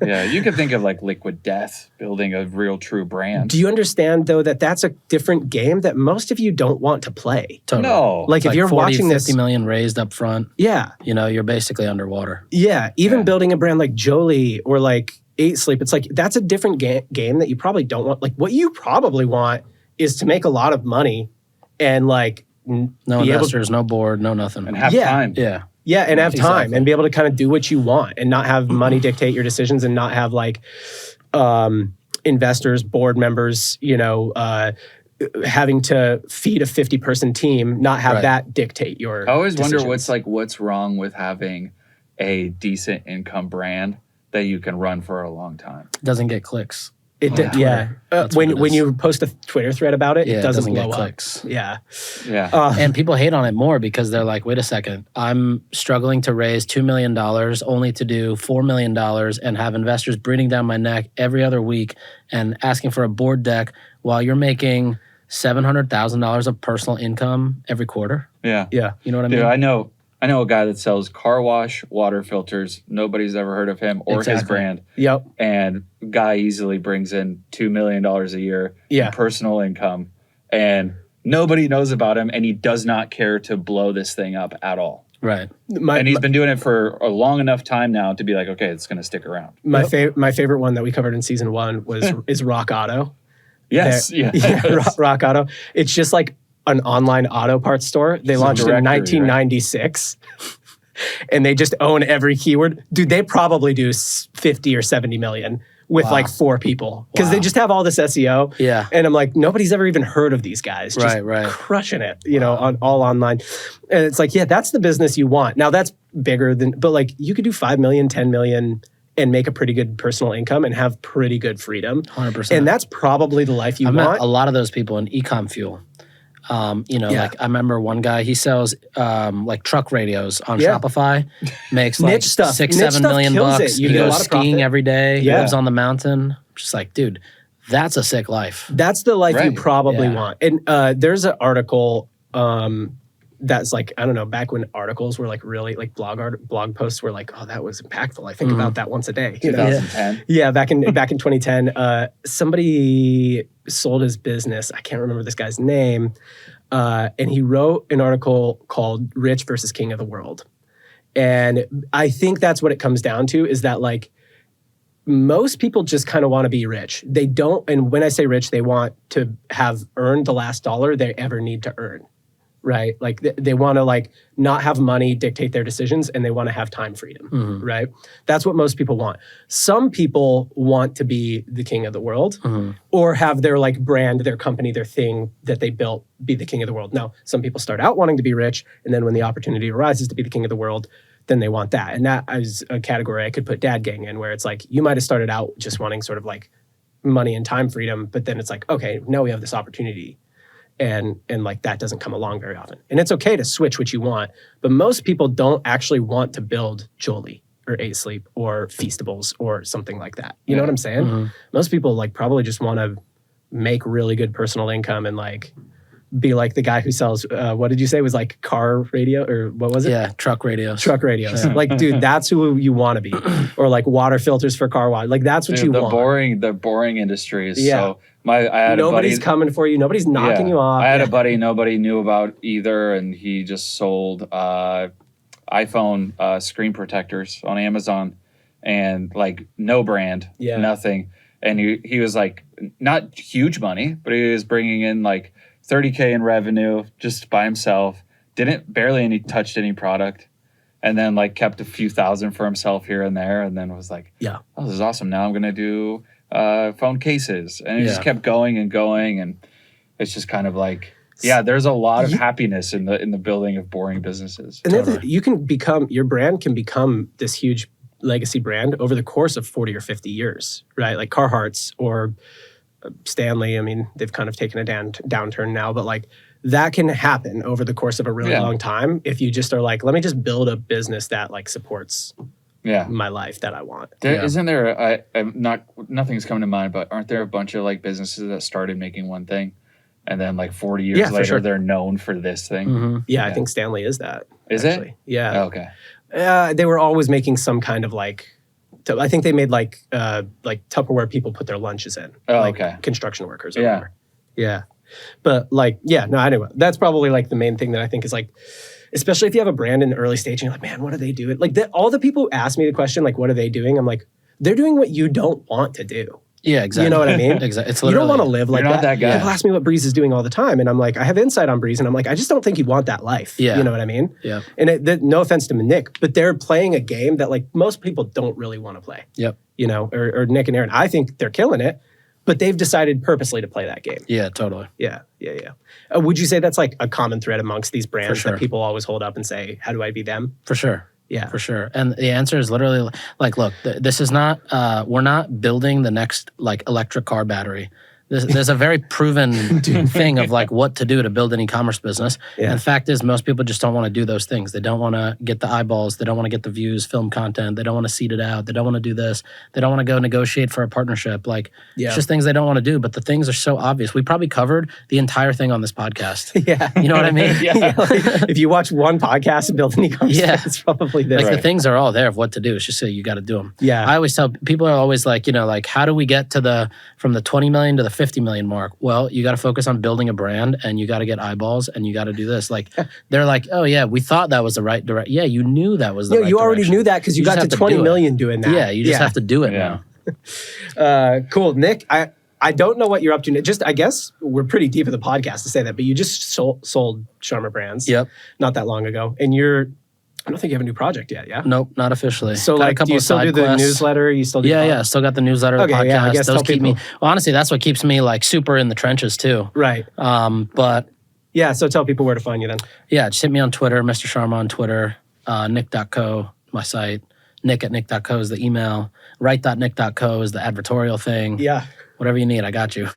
Yeah, you could think of like Liquid Death, building a real true brand. Do you understand, though, that that's a different game that most of you don't want to play? Totally. No. Like if you're 40, watching 50 this... million raised up front. Yeah. You know, you're basically underwater. Yeah. Even building a brand like Jolie or like Eight Sleep, it's like that's a different game that you probably don't want. Like what you probably want is to make a lot of money and like no investors, no board, no nothing. And have time. Yeah. Yeah, and have time and be able to kind of do what you want and not have money dictate your decisions and not have like investors, board members, having to feed a 50-person team, not have that dictate your I always decisions. wonder what's wrong with having a decent income brand that you can run for a long time. Doesn't get clicks. When you post a Twitter thread about it, it doesn't blow get up. clicks. Yeah. And people hate on it more because they're like, wait a second, I'm struggling to raise $2 million only to do $4 million and have investors breathing down my neck every other week and asking for a board deck while you're making $700,000 of personal income every quarter. Yeah. Yeah. You know what I mean? I know a guy that sells car wash water filters. Nobody's ever heard of him or his brand. Yep. And guy easily brings in $2 million a year in personal income. And nobody knows about him. And he does not care to blow this thing up at all. Right. And he's been doing it for a long enough time now to be like, okay, it's going to stick around. My favorite one that we covered in season 1 is Rock Auto. Yes. Rock Auto. It's just like an online auto parts store. They launched in 1996. And they just own every keyword. Dude, they probably do 50 or 70 million with like 4 people. Because they just have all this SEO. Yeah. And I'm like, nobody's ever even heard of these guys. Just crushing it, on all online. And it's like, that's the business you want. Now that's bigger than, but like you could do 5 million, 10 million and make a pretty good personal income and have pretty good freedom. 100%. And that's probably the life you want. Met a lot of those people in Ecom Fuel. Like I remember one guy, he sells like truck radios on Shopify, makes like niche stuff. $6-7 million bucks. He goes skiing every day. He lives on the mountain. Just like, dude, that's a sick life. That's the life you probably want. And there's an article that's like, I don't know, back when articles were like really like blog posts were like, oh, that was impactful. I think about that once a day. 2010. Yeah, back in 2010, somebody sold his business. I can't remember this guy's name. And he wrote an article called Rich versus King of the World. And I think that's what it comes down to, is that like most people just kind of want to be rich. They don't, and when I say rich, they want to have earned the last dollar they ever need to earn, right? Like they want to like not have money dictate their decisions, and they want to have time freedom, right? That's what most people want. Some people want to be the king of the world, or have their like brand, their company, their thing that they built be the king of the world. Now, some people start out wanting to be rich, and then when the opportunity arises to be the king of the world, then they want that. And that is a category I could put dad gang in, where it's like, you might have started out just wanting sort of like money and time freedom, but then it's like, okay, now we have this opportunity. And like that doesn't come along very often. And it's okay to switch what you want, but most people don't actually want to build Jolie or Eight Sleep or Feastables or something like that. You know what I'm saying? Most people like probably just want to make really good personal income and like be like the guy who sells, what did you say was like car radio, or what was it? Yeah, truck radios. Truck radios. Like, dude, that's who you want to be. Or like water filters for car water. Like that's what you want. The boring industry is so. I had nobody's a buddy, coming for you. Nobody's knocking you off. I had a buddy nobody knew about either, and he just sold iPhone screen protectors on Amazon, and like no brand, nothing. And he was like not huge money, but he was bringing in like $30K in revenue just by himself. Barely touched any product, and then like kept a few thousand for himself here and there, and then was like, oh, this is awesome. Now I'm gonna do phone cases, and it just kept going and going, and it's just kind of like, there's a lot of happiness in the building of boring businesses. And then you can become, your brand can become this huge legacy brand over the course of 40 or 50 years, right? Like Carhartt's or Stanley. I mean, they've kind of taken a downturn now, but like that can happen over the course of a really long time if you just are like, let me just build a business that like supports my life that I want. Isn't there nothing's coming to mind, but aren't there a bunch of like businesses that started making one thing, and then like 40 years later they're known for this thing? I think Stanley is that. Is actually. it? Yeah. Oh, okay. They were always making some kind of like, I think they made like Tupperware people put their lunches in. Oh, like okay. Construction workers or whatever. Yeah. But like, anyway, that's probably like the main thing that I think is like, especially if you have a brand in the early stage and you're like, man, what are they doing? Like all the people who ask me the question, like, what are they doing? I'm like, they're doing what you don't want to do. Yeah, exactly. You know what I mean? Exactly. It's you don't want to live like you're not that guy. People ask me what Breeze is doing all the time. And I'm like, I have insight on Breeze. And I'm like, I just don't think you want that life. Yeah. You know what I mean? Yeah. And no offense to Nick, but they're playing a game that like most people don't really want to play. Yep. You know, or Nick and Aaron. I think they're killing it, but they've decided purposely to play that game. Yeah, totally. Yeah. Would you say that's like a common thread amongst these brands sure. that people always hold up and say, how do I be them? For sure. Yeah. For sure. And the answer is literally like, look, this is not, we're not building the next like electric car battery. There's a very proven thing of like what to do to build an e-commerce business. Yeah. And the fact is most people just don't want to do those things. They don't want to get the eyeballs. They don't want to get the views, film content. They don't want to seed it out. They don't want to do this. They don't want to go negotiate for a partnership. Like it's just things they don't want to do. But the things are so obvious. We probably covered the entire thing on this podcast. Yeah. You know what I mean? Like, if you watch one podcast and build an e-commerce, it's probably this. Like the things are all there of what to do. It's just so you got to do them. Yeah. I always tell people are always like, you know, like how do we get to from the 20 million to the 50 million mark? Well, you got to focus on building a brand and you got to get eyeballs and you got to do this. Like they're like, oh yeah, we thought that was the right direction. Yeah, you knew that was the right direction. You already knew that because you got to 20 million doing that. Yeah, you just have to do it now. Cool. Nick, I don't know what you're up to. Just, I guess we're pretty deep in the podcast to say that, but you just sold Sharma Brands not that long ago. And I don't think you have a new project yet, yeah? Nope, not officially. So got like, do you still do the newsletter? You still do still got the newsletter, the podcast. I guess those keep me. Well, honestly, that's what keeps me like super in the trenches too. Right. But yeah, so tell people where to find you then. Yeah, just hit me on Twitter, Mr. Sharma on Twitter, Nik.co, my site. Nik@Nik.co is the email. Write.Nik.co is the advertorial thing. Yeah. Whatever you need, I got you.